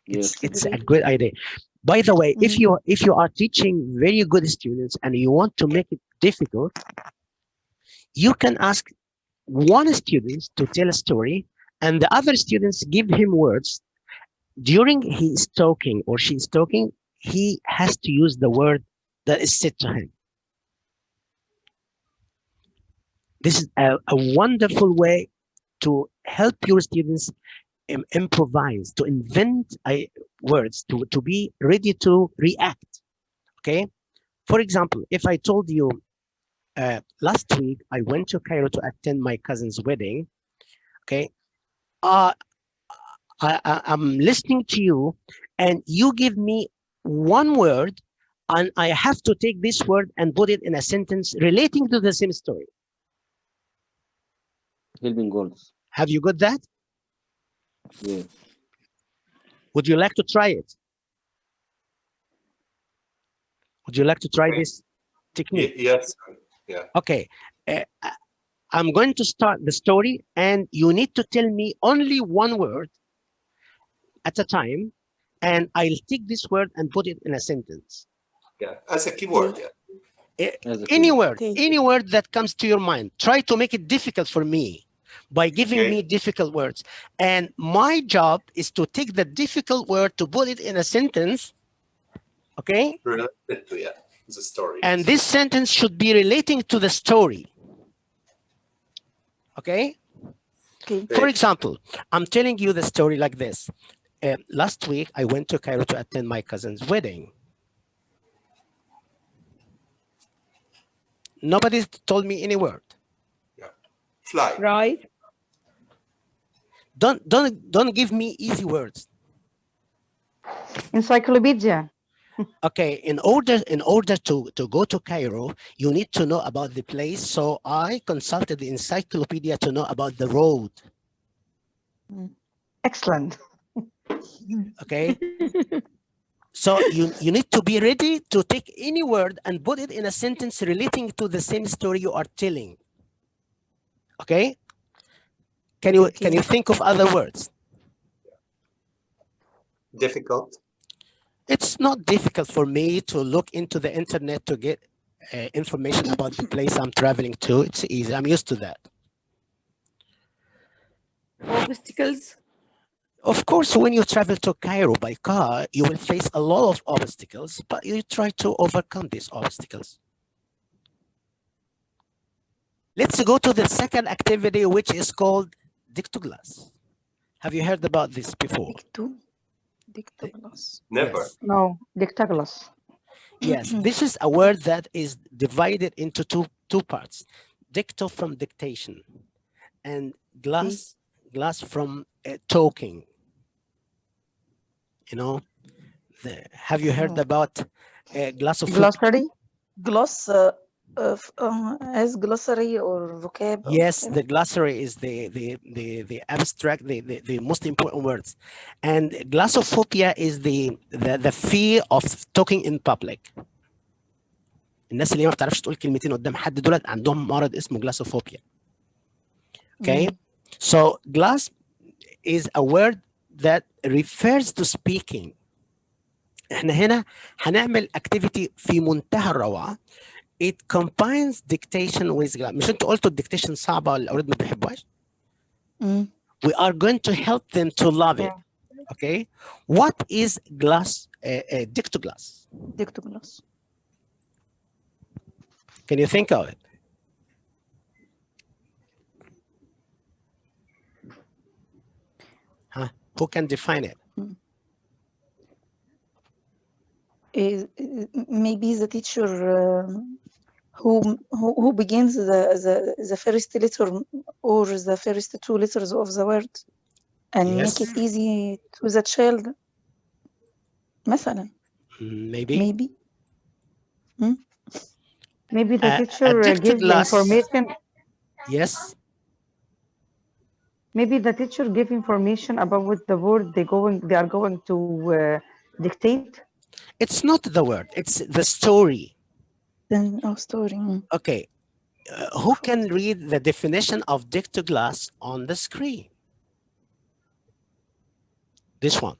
It's a good idea. By the way, if you are teaching very good students and you want to make it difficult, you can ask one student to tell a story, and the other students give him words. During his talking or she's talking, he has to use the word that is said to him. This is a wonderful way to help your students improvise, to invent words, to be ready to react. Okay. For example, if I told you last week I went to Cairo to attend my cousin's wedding, okay, I'm listening to you and you give me one word and I have to take this word and put it in a sentence relating to the same story. Helping goals. Have you got that? Yeah. Would you like to try it? Would you like to try this technique? Yes. Yeah. Okay. I'm going to start the story and you need to tell me only one word at a time, and I'll take this word and put it in a sentence. Yeah, as a keyword. Yeah. Any word that comes to your mind. Try to make it difficult for me by giving me difficult words. And my job is to take the difficult word to put it in a sentence. Okay? Related to the story. And this sentence should be relating to the story. Okay? For example, I'm telling you the story like this. Last week, I went to Cairo to attend my cousin's wedding. Nobody told me any word. Yeah. Fly. Right. Don't give me easy words. Encyclopedia. Okay, in order to go to Cairo, you need to know about the place. So I consulted the encyclopedia to know about the road. Excellent. Okay. So you need to be ready to take any word and put it in a sentence relating to the same story you are telling. Okay? Can you think of other words? Difficult. It's not difficult for me to look into the internet to get information about the place I'm traveling to. It's easy. I'm used to that. Obstacles. Of course, when you travel to Cairo by car, you will face a lot of obstacles, but you try to overcome these obstacles. Let's go to the second activity, which is called Dictoglass. Have you heard about this before? Dictoglass. Never. Yes. No, Dictoglass. Yes, this is a word that is divided into two parts. Dicto from dictation, and glass from talking. You know, have you heard about a glass of glossary? Gloss. as glossary or vocab? Yes, the glossary is the abstract, the most important words, and glossophobia is the fear of talking in public. الناس اللي ما بتعرفش تقول كلمتين قدام حد دولت عندهم مرض اسمه glossophobia. Okay, so gloss is a word that refers to speaking. احنا هنا هنعمل activity في منتهى الروعة. It combines dictation with glass. مش انتوا قلتوا الديكتيشن صعبة ولا الأولاد ما بيحبوهاش؟ We are going to help them to love it. Okay. What is glass? Dictoglass. Dictoglass. Can you think of it? Huh? Who can define it? Maybe the teacher who begins the first letter or the first two letters of the word and make it easy to the child. مثلا. Maybe. Maybe the teacher gives the information. Yes. Maybe the teacher give information about what the word they are going to dictate. It's not the word, it's the story. Story. Okay. Who can read the definition of Dictoglass on the screen? This one.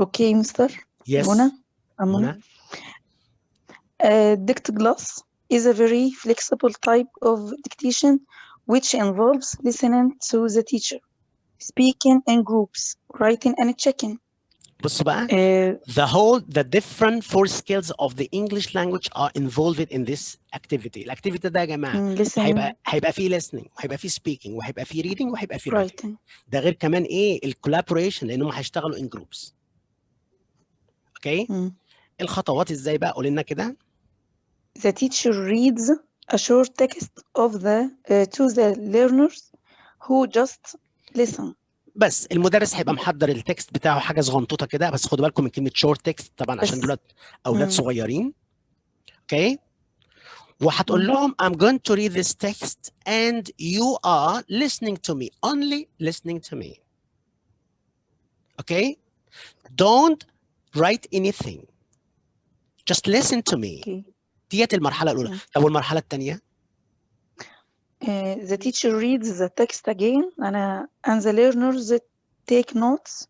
Okay, Mr. Yes. Mona. Dictoglass is a very flexible type of dictation which involves listening to the teacher, speaking in groups, writing and checking. بص بقى the different four skills of the English language are involved in this activity. الاكتيفيتي ده يا جماعه هيبقى فيه listening وهيبقى فيه speaking وهيبقى فيه reading وهيبقى فيه writing. ده غير كمان ايه الكولابوريشن لانهم هيشتغلوا in groups. اوكي الخطوات ازاي بقى قولي لنا كده. The teacher reads a short text of to the learners who just listen. بس المدرس هيبقى محضر التكست بتاعه حاجه صغنطوطه كده بس خدوا بالكم من كلمه شورت تكست طبعا عشان دول اولاد صغيرين. اوكي وهتقول لهم I'm going to read this text and you are listening to me, only listening to me. Okay, don't write anything, just listen to me. ديت المرحله الاولى. طب والمرحله الثانيه؟ The teacher reads the text again and the learners take notes.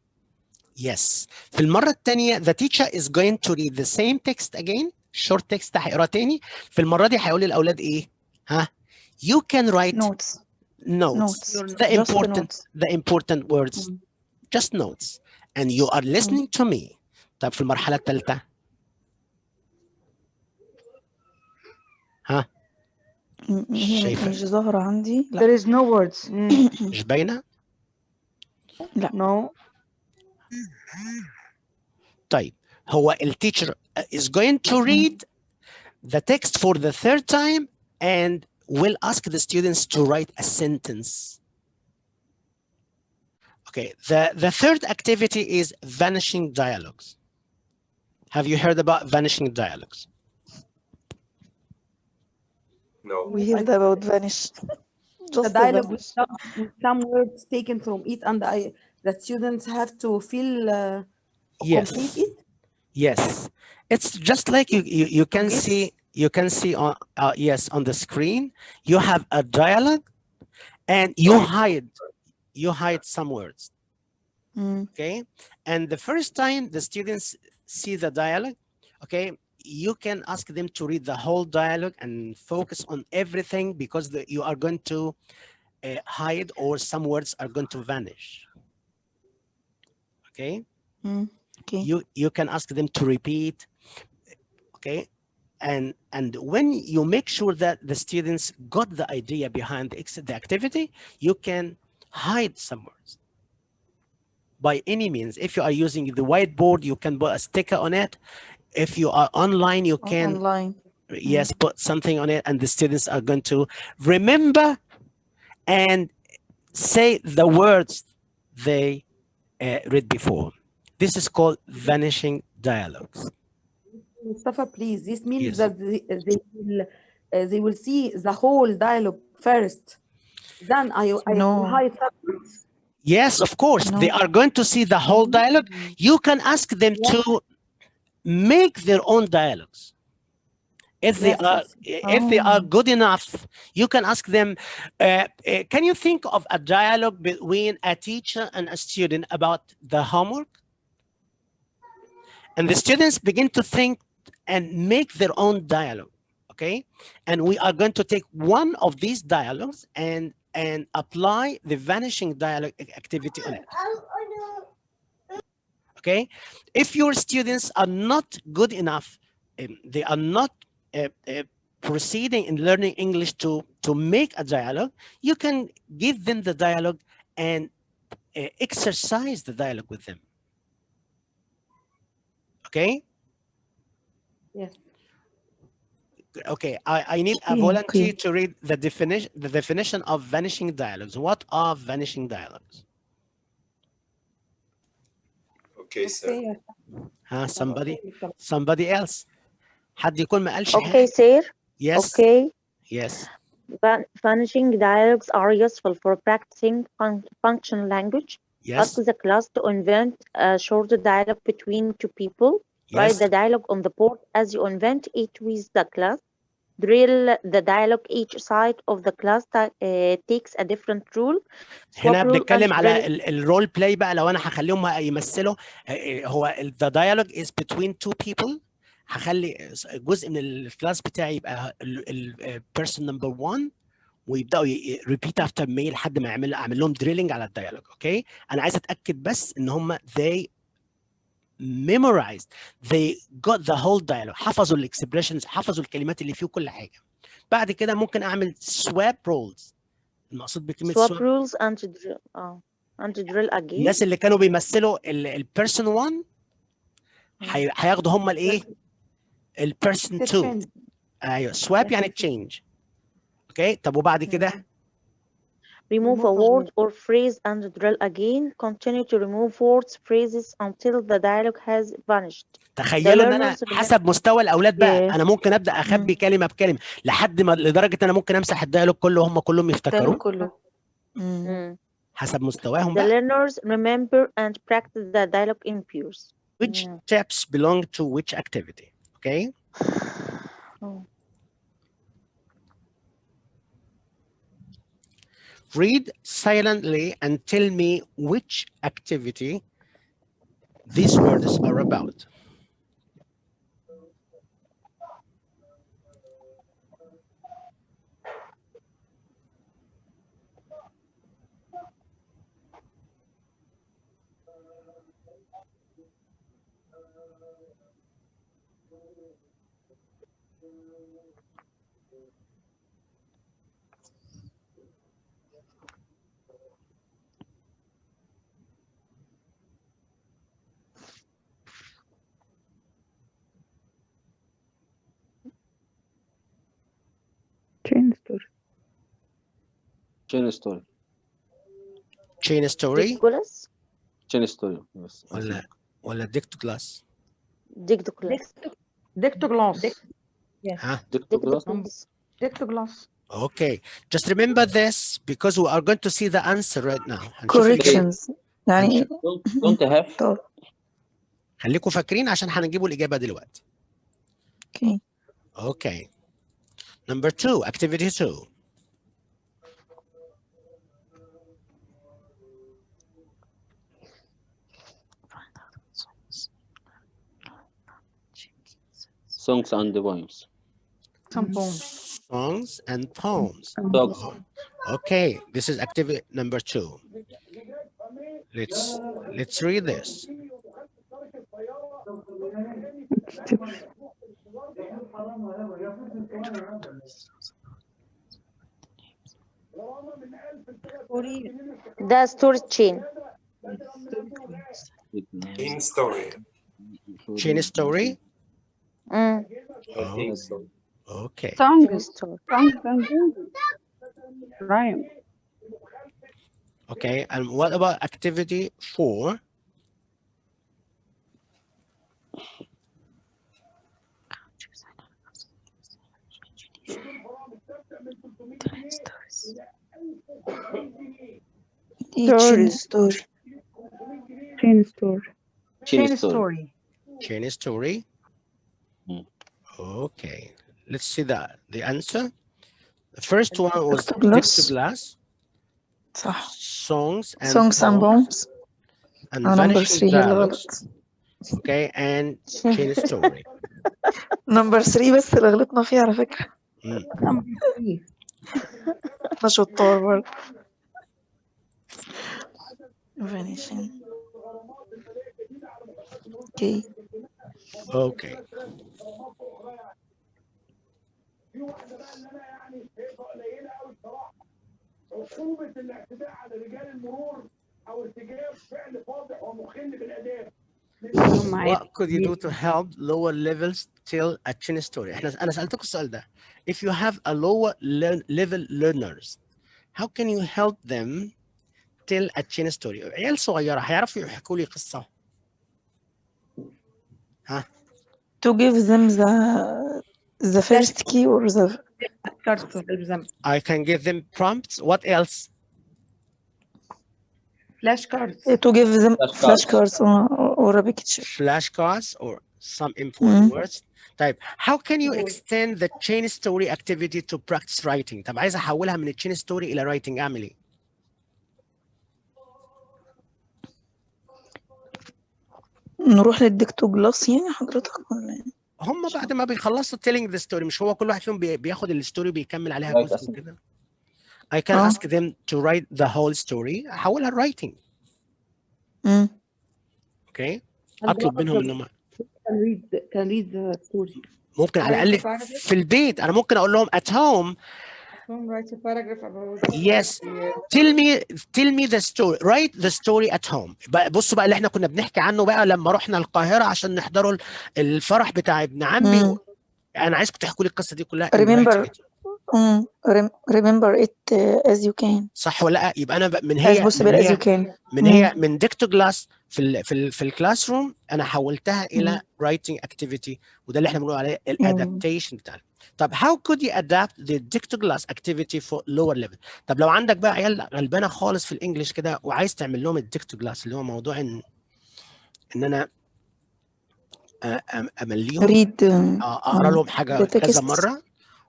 Yes. في المرة الثانية the teacher is going to read the same text again. short text هيقرأ تاني. في المرة دي هيقول للأولاد إيه؟ ها؟ You can write notes. The important words. Just notes. And you are listening to me. طب في المرحلة الثالثة؟ ها؟ مش ظاهرة عندي. There is no words. مش باينة؟ لا. No. طيب هو التيتشر is going to read the text for the third time and will ask the students to write a sentence. Okay, the third activity is vanishing dialogues. Have you heard about vanishing dialogues? No. We heard about vanish. The dialogue with some words taken from it, and the students have to complete it. Yes, it's just like you can see on on the screen. You have a dialogue, and you hide some words. Okay, and the first time the students see the dialogue, okay, you can ask them to read the whole dialogue and focus on everything because you are going to hide or some words are going to vanish. Okay. Okay. You can ask them to repeat. Okay. And when you make sure that the students got the idea behind the activity, you can hide some words. By any means, if you are using the whiteboard, you can put a sticker on it. If you are online, you can put something on it, and the students are going to remember and say the words they read before. This is called vanishing dialogues. Mustafa, please. This means Yes. that they will see the whole dialogue first. Then I will hide subjects. Yes, of course. No. They are going to see the whole dialogue. You can ask them to make their own dialogues. If they are good enough, you can ask them, can you think of a dialogue between a teacher and a student about the homework? And the students begin to think and make their own dialogue, okay? And we are going to take one of these dialogues and apply the vanishing dialogue activity on it. Okay? If your students are not good enough, they are not proceeding in learning English to make a dialogue, you can give them the dialogue and exercise the dialogue with them. Okay? Yes. Okay, I need a volunteer to read the definition of vanishing dialogues. What are vanishing dialogues? Okay, sir. Somebody else. حد يكون ما قالش Okay, sir. Yes. Okay. Yes. Vanishing dialogues are useful for practicing functional language. Yes. Ask the class to invent a short dialogue between two people. Yes. Write the dialogue on the board as you invent it with the class. Drill the dialogue. Each side of the class takes a different rule. هنا بنتكلم على الرول بلاي بقى. لو انا هخليهم يمثلوا هو the dialogue is between two people. هخلي جزء من الكلاس بتاعي يبقى person number 1 ويبداوا repeat after me لحد ما اعمل لهم دريلينج على الديالوج. اوكي انا عايز اتاكد بس ان هم they memorized, they got the whole dialogue, حفظوا الاكسبريشنز، حفظوا الكلمات اللي فيه كل حاجه. بعد كده ممكن اعمل swap roles. المقصود بكلمه swap rules and drill again. الناس اللي كانوا بيمثلوا البيرسون 1 هياخدوا هم الايه البيرسون 2. ايوه swap يعني change. اوكي طب وبعد كده remove a word or phrase and drill again. Continue to remove words, phrases until the dialogue has vanished. تخيلوا ان انا حسب مستوى الاولاد بقى انا ممكن ابدا اخبي كلمه بكلمه لحد ما لدرجه انا ممكن امسح الديالوج كله وهم كلهم يفتكروا كله. حسب مستواهم The بقى. learners remember and practice the dialogue in pairs. Which steps belong to which activity? Okay. Read silently and tell me which activity these words are about. Chain story. Chain story. Chain story. Dictoglass. Chain story. Yes. ولا Dictoglass. Dictoglass. Dictoglass. Yes. Huh? Dictoglass. Dictoglass. Okay. Just remember this because we are going to see the answer right now. Corrections. يعني don't have. خليكم فاكرين عشان هنجيبوا الإجابة دلوقتي. Okay. Okay. Number 2, activity 2. Songs and poems. Some poems. Songs and poems. Dogs. Okay, this is activity number 2. Let's read this. The story chain. Chain story. Chain story. Mm. Oh, okay. Songs. Rhyme. Okay, and what about activity 4? chain story. Chain story. Chain story. Chain story. Okay. Let's see the answer. The first one was Dictoglass. Songs and poems. And number Vanishing 3 dialogues. الغلط. Okay, and chain story. number 3 بس اللي غلطنا فيه على فكرة. احنا شطار برضه. Vanishing. Okay. Okay. عقوبة الاعتداء على رجال المرور أو ارتكاب فعل فاضح ومخل بالآداب. What could you do to help lower levels tell a chain story? أنا سألتكم السؤال ده. If you have a lower level learners, how can you help them tell a chain story? عيال صغيرة هيعرفوا يحكوا لي قصة. ها؟ To give them the first key or the I can give them prompts. What else? Flashcards. To give them flashcards or a picture. Flashcards or some important words. طيب, how can you extend the chain story activity to practice writing? طب عايز احولها من chain story الى writing اعمل ايه؟ نروح للديكتوجلاس يعني حضرتك ولا ايه؟ هم بعد ما بيخلصوا telling the story مش هو كل واحد فيهم بياخد الستوري بيكمل عليها جزء كده. I can ask them to write the whole story. احولها writing. Okay. اطلب منهم انهم can read the story. ممكن على الاقل في البيت انا ممكن اقول لهم at home. Write a paragraph about Yes. Tell me the story. Write the story at home. بصوا بقى اللي احنا كنا بنحكي عنه بقى لما رحنا القاهرة عشان نحضروا الفرح بتاع ابن عمي. انا عايزكم تحكوا لي القصة دي كلها. remember it as you can. صح ولا لا؟ يبقى انا من ديكتوجلاس في الكلاس روم انا حولتها الى writing activity وده اللي احنا بنقول عليه الادابتيشن بتاعنا. طب how could you adapt the Dictoglass activity for lower level؟ طب لو عندك بقى عيال غلبانه خالص في الانجليش كده وعايز تعمل لهم الديكتوجلاس اللي هو موضوع ان انا امليهم اقرا لهم حاجه كذا مره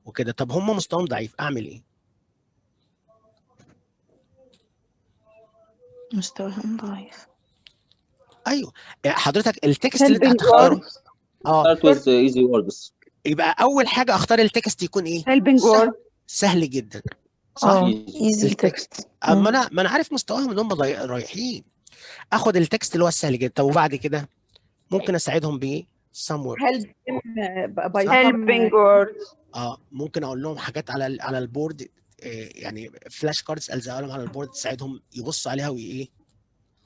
وكده. طب هم مستواهم ضعيف اعمل ايه؟ مستواهم ضعيف. ايوه حضرتك التكست اللي انت هتختاره start with easy words. يبقى اول حاجه اختار التكست يكون ايه؟ سهل جدا. صح. ايزي تكست. اما انا عارف مستواهم ان هم رايحين. اخد التكست اللي هو السهل جدا. طب وبعد كده ممكن اساعدهم بايه؟ some words. helping words. ممكن اقول لهم حاجات على البورد يعني فلاش كاردز الزقها لهم على البورد تساعدهم يبصوا عليها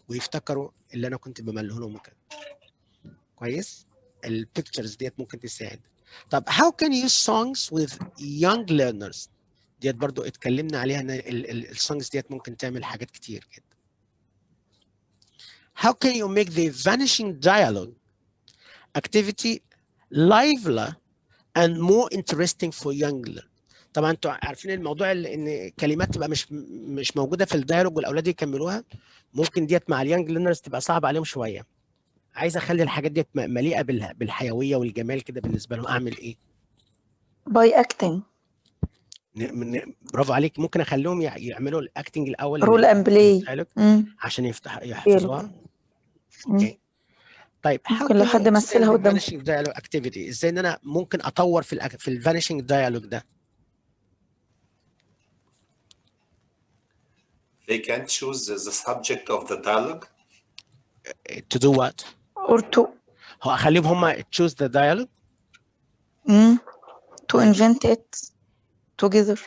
ويفتكروا اللي انا كنت بمليه لهم كده. كويس؟ البيكتشرز ديت ممكن تساعد. طب how can you use songs with young learners؟ ديت برضو اتكلمنا عليها ان السونجز ديت ممكن تعمل حاجات كتير جدا. How can you make the vanishing dialogue activity livelier and more interesting for young learners؟ طبعا انتوا عارفين الموضوع ان كلمات تبقى مش موجوده في الديالوج والاولاد يكملوها. ممكن ديت مع اليانج ليرنرز تبقى صعبه عليهم شويه. عايز اخلي الحاجات ديت مليئه بالحيويه والجمال كده بالنسبه لهم. اعمل ايه؟ باي اكتنج. برافو عليك. ممكن اخليهم يعملوا الاكتنج الاول رول اند بلاي عشان يحفظوها. اوكي. طيب ممكن لو حد مثلها قدام dialogue activity ازاي ان انا ممكن اطور في الفانيشنج دايالوج ده؟ They can choose the subject of the dialogue. To do what? Or to. هو اخليهم هم choose the dialogue. To invent it together.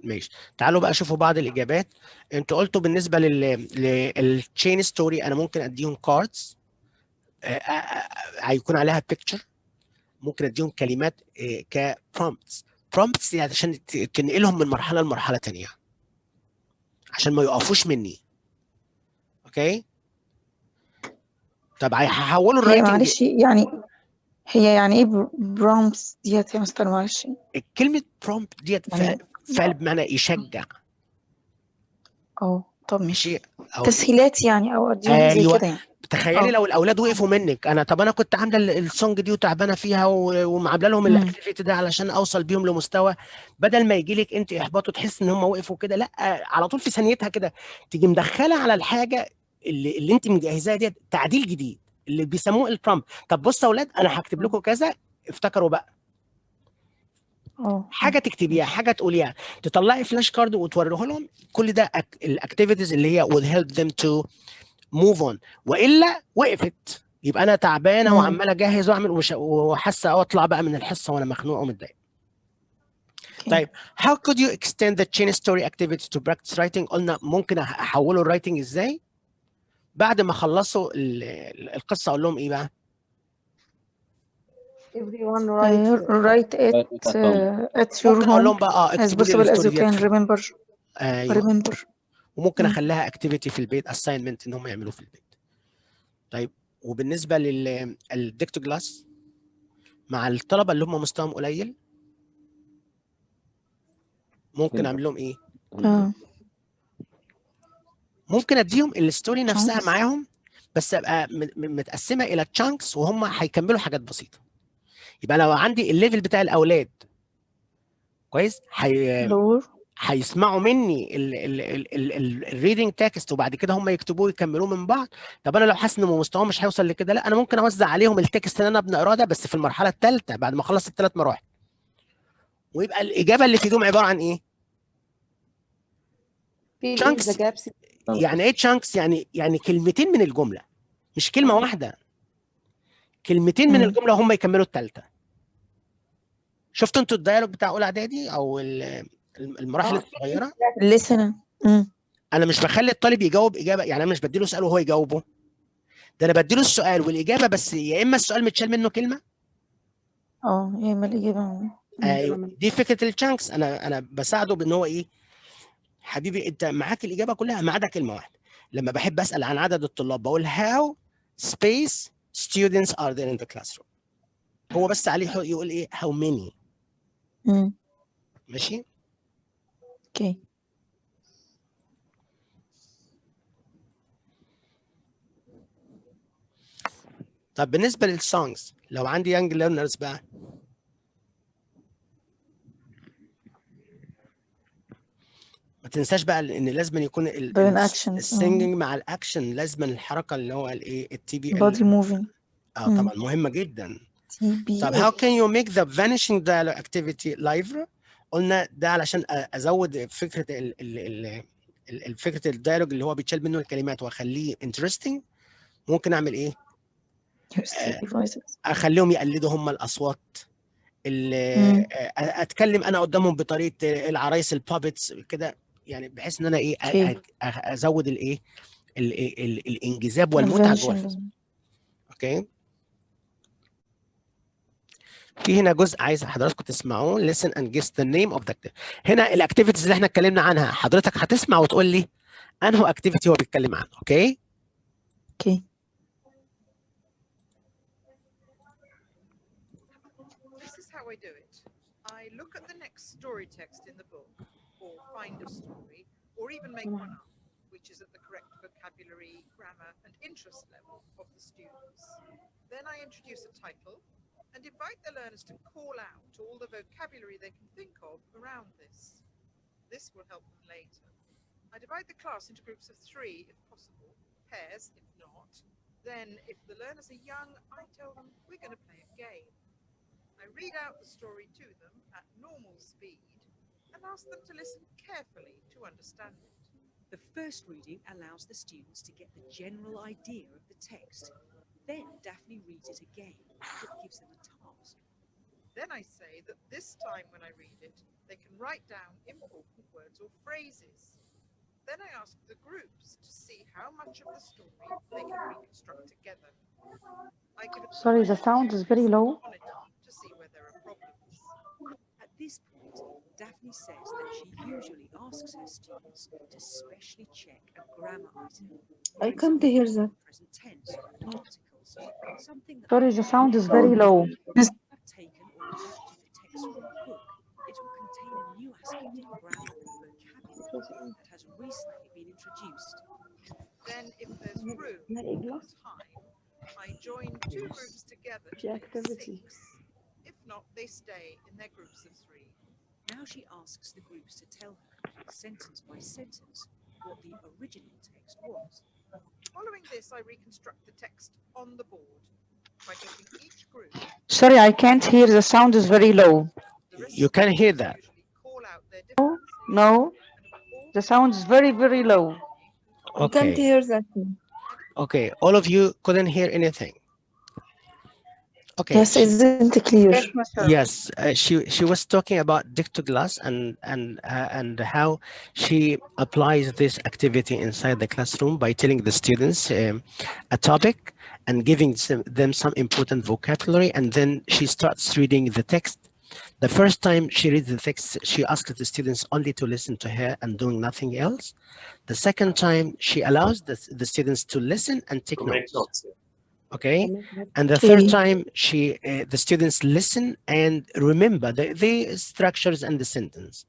ماشي. تعالوا بقى شوفوا بعض الاجابات. انتوا قلتوا بالنسبه للتشين ستوري انا ممكن اديهم كاردز هيكون عليها picture. ممكن اديهم كلمات كبرومبتس. برومبتس يعني عشان تنقلهم من مرحله لمرحله ثانيه عشان ما يقفوش مني. اوكي. طب هحولوا الرايتنج. معلش هي يعني ايه برومبتس ديت يا مستر؟ معلش كلمه برومبت ديت فعل بمعنى يشجع. طب ماشي. تسهيلات يعني او اديهم زي كده يعني. تخيلي لو الاولاد وقفوا منك، طب انا كنت عامله السونج دي وتعبانه فيها وعامله لهم الاكتيفيتي ده علشان اوصل بيهم لمستوى، بدل ما يجي لك انت احباط وتحس ان هم وقفوا كده، لا على طول في ثانيتها كده تيجي مدخله على الحاجه اللي انت مجهزاها دي تعديل جديد اللي بيسموه البرومبت. طب بصوا يا اولاد انا هكتب لكم كذا، افتكروا بقى حاجه تكتبيها، حاجه تقوليها، تطلعي فلاش كارد وتوريه لهم. كل ده الاكتيفيتيز اللي هي will help them to move on. والا وقفت يبقى انا تعبانه وعمال اجهز واعمل وحاسه اطلع بقى من الحصه وانا مخنوقه ومتضايقه. طيب how could you extend the chain story activity to practice writing؟ قلنا ممكن احوله الرايتنج ازاي؟ بعد ما خلصوا القصه اقول لهم ايه بقى؟ everyone write it at your ممكن اقول لهم home بقى as اكتبوا لي possible as الستوري you ديت can remember. ايوه. وممكن اخليها اكتيفيتي في البيت، assignment ان هم يعملوه في البيت. طيب وبالنسبه للديكتوجلاس مع الطلبه اللي هم مستواهم قليل ممكن اعمل لهم ايه؟ ممكن اديهم الستوري نفسها معاهم، بس ابقى متقسمه الى تشانكس وهم هيكملوا حاجات بسيطه. يبقى لو عندي الليفل بتاع الاولاد كويس هيسمعوا مني الريدنج تكست وبعد كده هم يكتبوه ويكملوه من بعض. طب انا لو حاسس ان مستواهم مش هيوصل لكده، لا انا ممكن اوزع عليهم التكست اللي انا بنقراه ده بس في المرحله الثالثه بعد ما اخلص الثلاث مراحل. ويبقى الاجابه اللي في ايدهم عباره عن ايه؟ تشانكس. يعني ايه تشانكس؟ يعني كلمتين من الجمله، مش كلمه واحده، كلمتين من الجمله هم يكملوا الثالثه. شفتوا انتوا الديالوج بتاع اولى اعدادي او المراحل الصغيره؟ listen. انا مش بخلي الطالب يجاوب اجابه، يعني انا مش بديله سؤال وهو يجاوبه، ده انا بديله السؤال والاجابه بس يا اما السؤال متشال منه كلمه يا اما الاجابه. ايوه دي فكره التشانكس. انا بساعده بان هو ايه، حبيبي انت معاك الاجابه كلها ما عدا كلمه واحده. لما بحب اسال عن عدد الطلاب بقول how space students are there in the classroom. هو بس عليه يقول ايه how many. ماشي. اوكي. طب بالنسبه للسونجز لو عندي يانج ليرنرز بقى، ما تنساش بقى ان لازم يكون السينجنج مع الاكشن، لازم الحركه اللي هو الايه التي بي body moving. طبعا مهمه جدا. طب how can you make the vanishing dialogue activity live؟ قلنا ده علشان ازود فكره فكره الديالوج اللي هو بيتشال منه الكلمات واخليه interesting. ممكن اعمل ايه؟ اخليهم يقلدوا هم الاصوات اللي اتكلم انا قدامهم بطريقه العرايس البابتس كده، يعني بحيث ان انا ايه ازود الايه الانجذاب والمتعه جوه الفيلم. اوكي. في هنا جزء عايز حضراتكم تسمعوه listen and guess the name of the activity. هنا الاكتيفيتيز اللي احنا اتكلمنا عنها حضرتك هتسمع وتقول لي انه اكتيفيتي هو بيتكلم عنه. اوكي. اوكي. This is how I do it. I look at the next story text in the book, or find a story, or even make one up, which is at the correct vocabulary, grammar, and interest level of the students. Then I introduce a title and invite the learners to call out all the vocabulary they can think of around this. This will help them later. I divide the class into groups of 3 if possible, pairs if not. Then, if the learners are young, I tell them we're going to play a game. I read out the story to them at normal speed and ask them to listen carefully to understand it. The first reading allows the students to get the general idea of the text. Then Daphne reads it again. It gives them a task. Then I say that this time when I read it, they can write down important words or phrases. Then I ask the groups to see how much of the story they can reconstruct together. I give Sorry, the sound is very low. To see where there are problems. At this point, Daphne says that she usually asks her students to specially check a grammar item. I can't hear that. Present tense or articles. Something that Sorry, the sound is very low. Have taken or adapted the text from a book. It will contain a new aspect of grammar and vocabulary that has recently been introduced. Then if there's room and time, I join two groups together to make 6. If not, they stay in their groups of 3. Now she asks the groups to tell her, sentence by sentence, what the original text was. Following this, I reconstruct the text on the board by getting each group. Sorry, I can't hear. The sound is very low. You can hear that. Call out their No, the sound is very, very low. You can't Okay. hear that. Okay. All of you couldn't hear anything. Okay. Yes, isn't clear. Yes, she was talking about Dictoglass and how she applies this activity inside the classroom by telling the students a topic and giving them some important vocabulary, and then she starts reading the text. The first time she reads the text, she asks the students only to listen to her and doing nothing else. The second time, she allows the students to listen and take notes. Okay, and the third time the students listen and remember the structures and the sentence,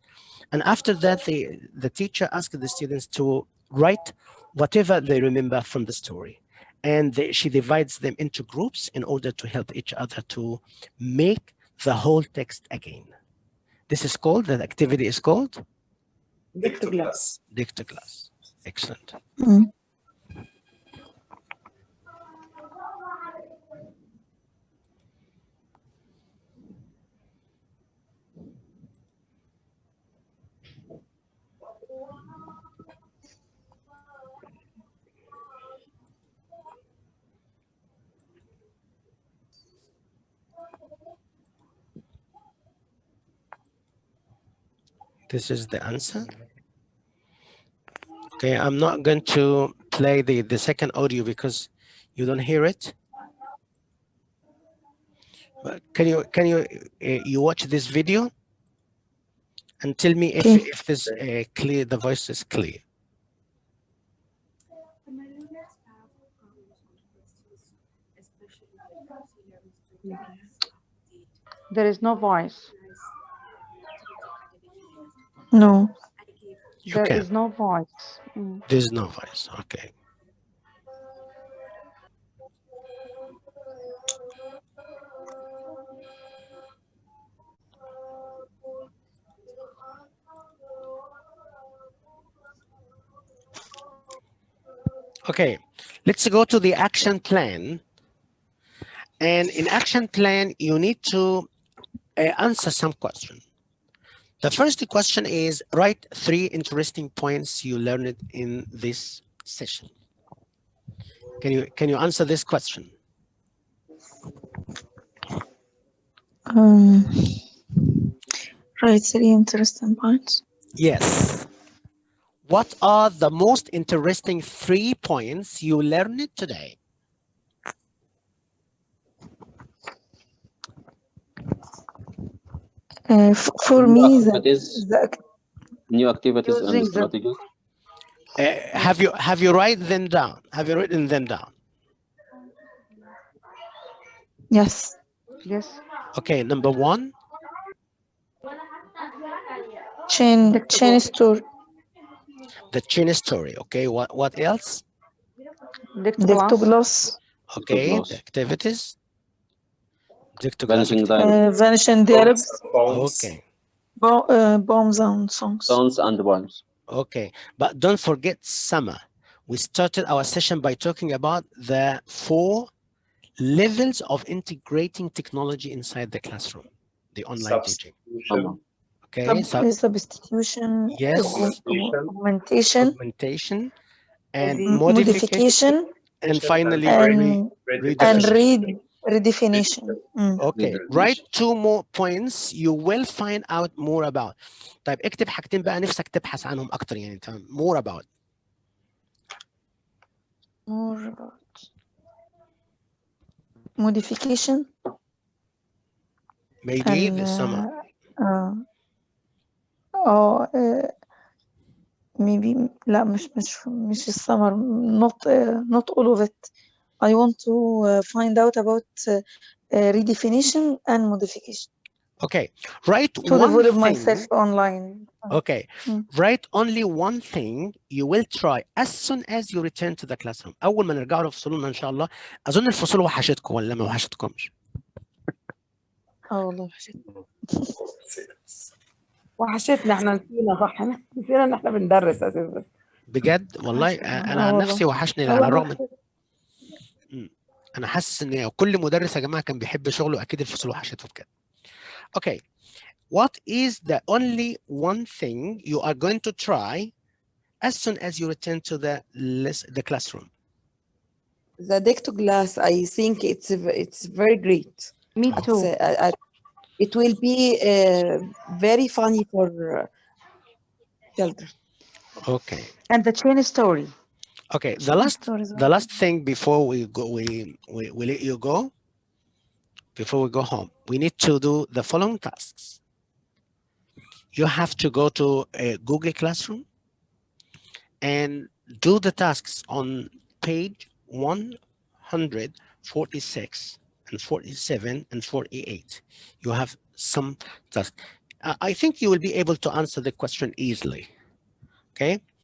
and after that the teacher asks the students to write whatever they remember from the story, and she divides them into groups in order to help each other to make the whole text again. This is called, the activity is called Dictoglass. Dictoglass. Excellent. This is the answer. Okay, I'm not going to play the second audio because you don't hear it. But can you watch this video and tell me if this clear, the voice is clear. There is no voice. No. There is no voice. There's no voice. Okay. Okay, let's go to the action plan. And in action plan, you need to answer some questions. The first question is, write 3 interesting points you learned in this session. Can you answer this question? Write 3 interesting points. Yes. What are the most interesting 3 points you learned today? For me, new activities and strategies. Have you written them down? Have you written them down? Yes. Yes. Okay, number 1. Chain story. The chain story. Okay, what else? Dictoglass. Okay, the activities. Vanishing Vanishing dialogues. Okay. Poems and songs. Songs and poems. Okay, but don't forget summer. We started our session by talking about the 4 levels of integrating technology inside the classroom, the online teaching. Okay, Substitution. Yes. Augmentation. And modification. And finally redefinition. Okay, write 2 more points you will find out more about. طيب اكتب حاجتين بقى نفسك تبحث عنهم اكتر يعني more about. More about modification. Maybe the summer. Maybe لا مش السمر. Not all of it. I want to find out about redefinition and modification. Okay, write To one develop thing. myself online. Okay, write only one thing you will try as soon as you return to the classroom. أول ما نرجع له فصولنا إن شاء الله. أظن الفصول وحشتكم ولا ما وحشتكمش؟ والله وحشتني. وحشتنا، احنا نسينا، صح، نسينا ان احنا بندرس اساسا. بجد والله انا عن نفسي وحشني على الرغم انا حاسس ان كل مدرس يا جماعه كان بيحب شغله، اكيد الفصول وحشته بجد. Okay, what is the only one thing you are going to try as soon as you return to the classroom? The Dictoglass, I think it's very great. Me too. It will be very funny for children. Okay. And the chain story. Okay, the last thing before we go, we let you go. Before we go home, we need to do the following tasks. You have to go to a Google Classroom and do the tasks on page 146 and 47 and 48. You have some tasks. I think you will be able to answer the question easily. Okay.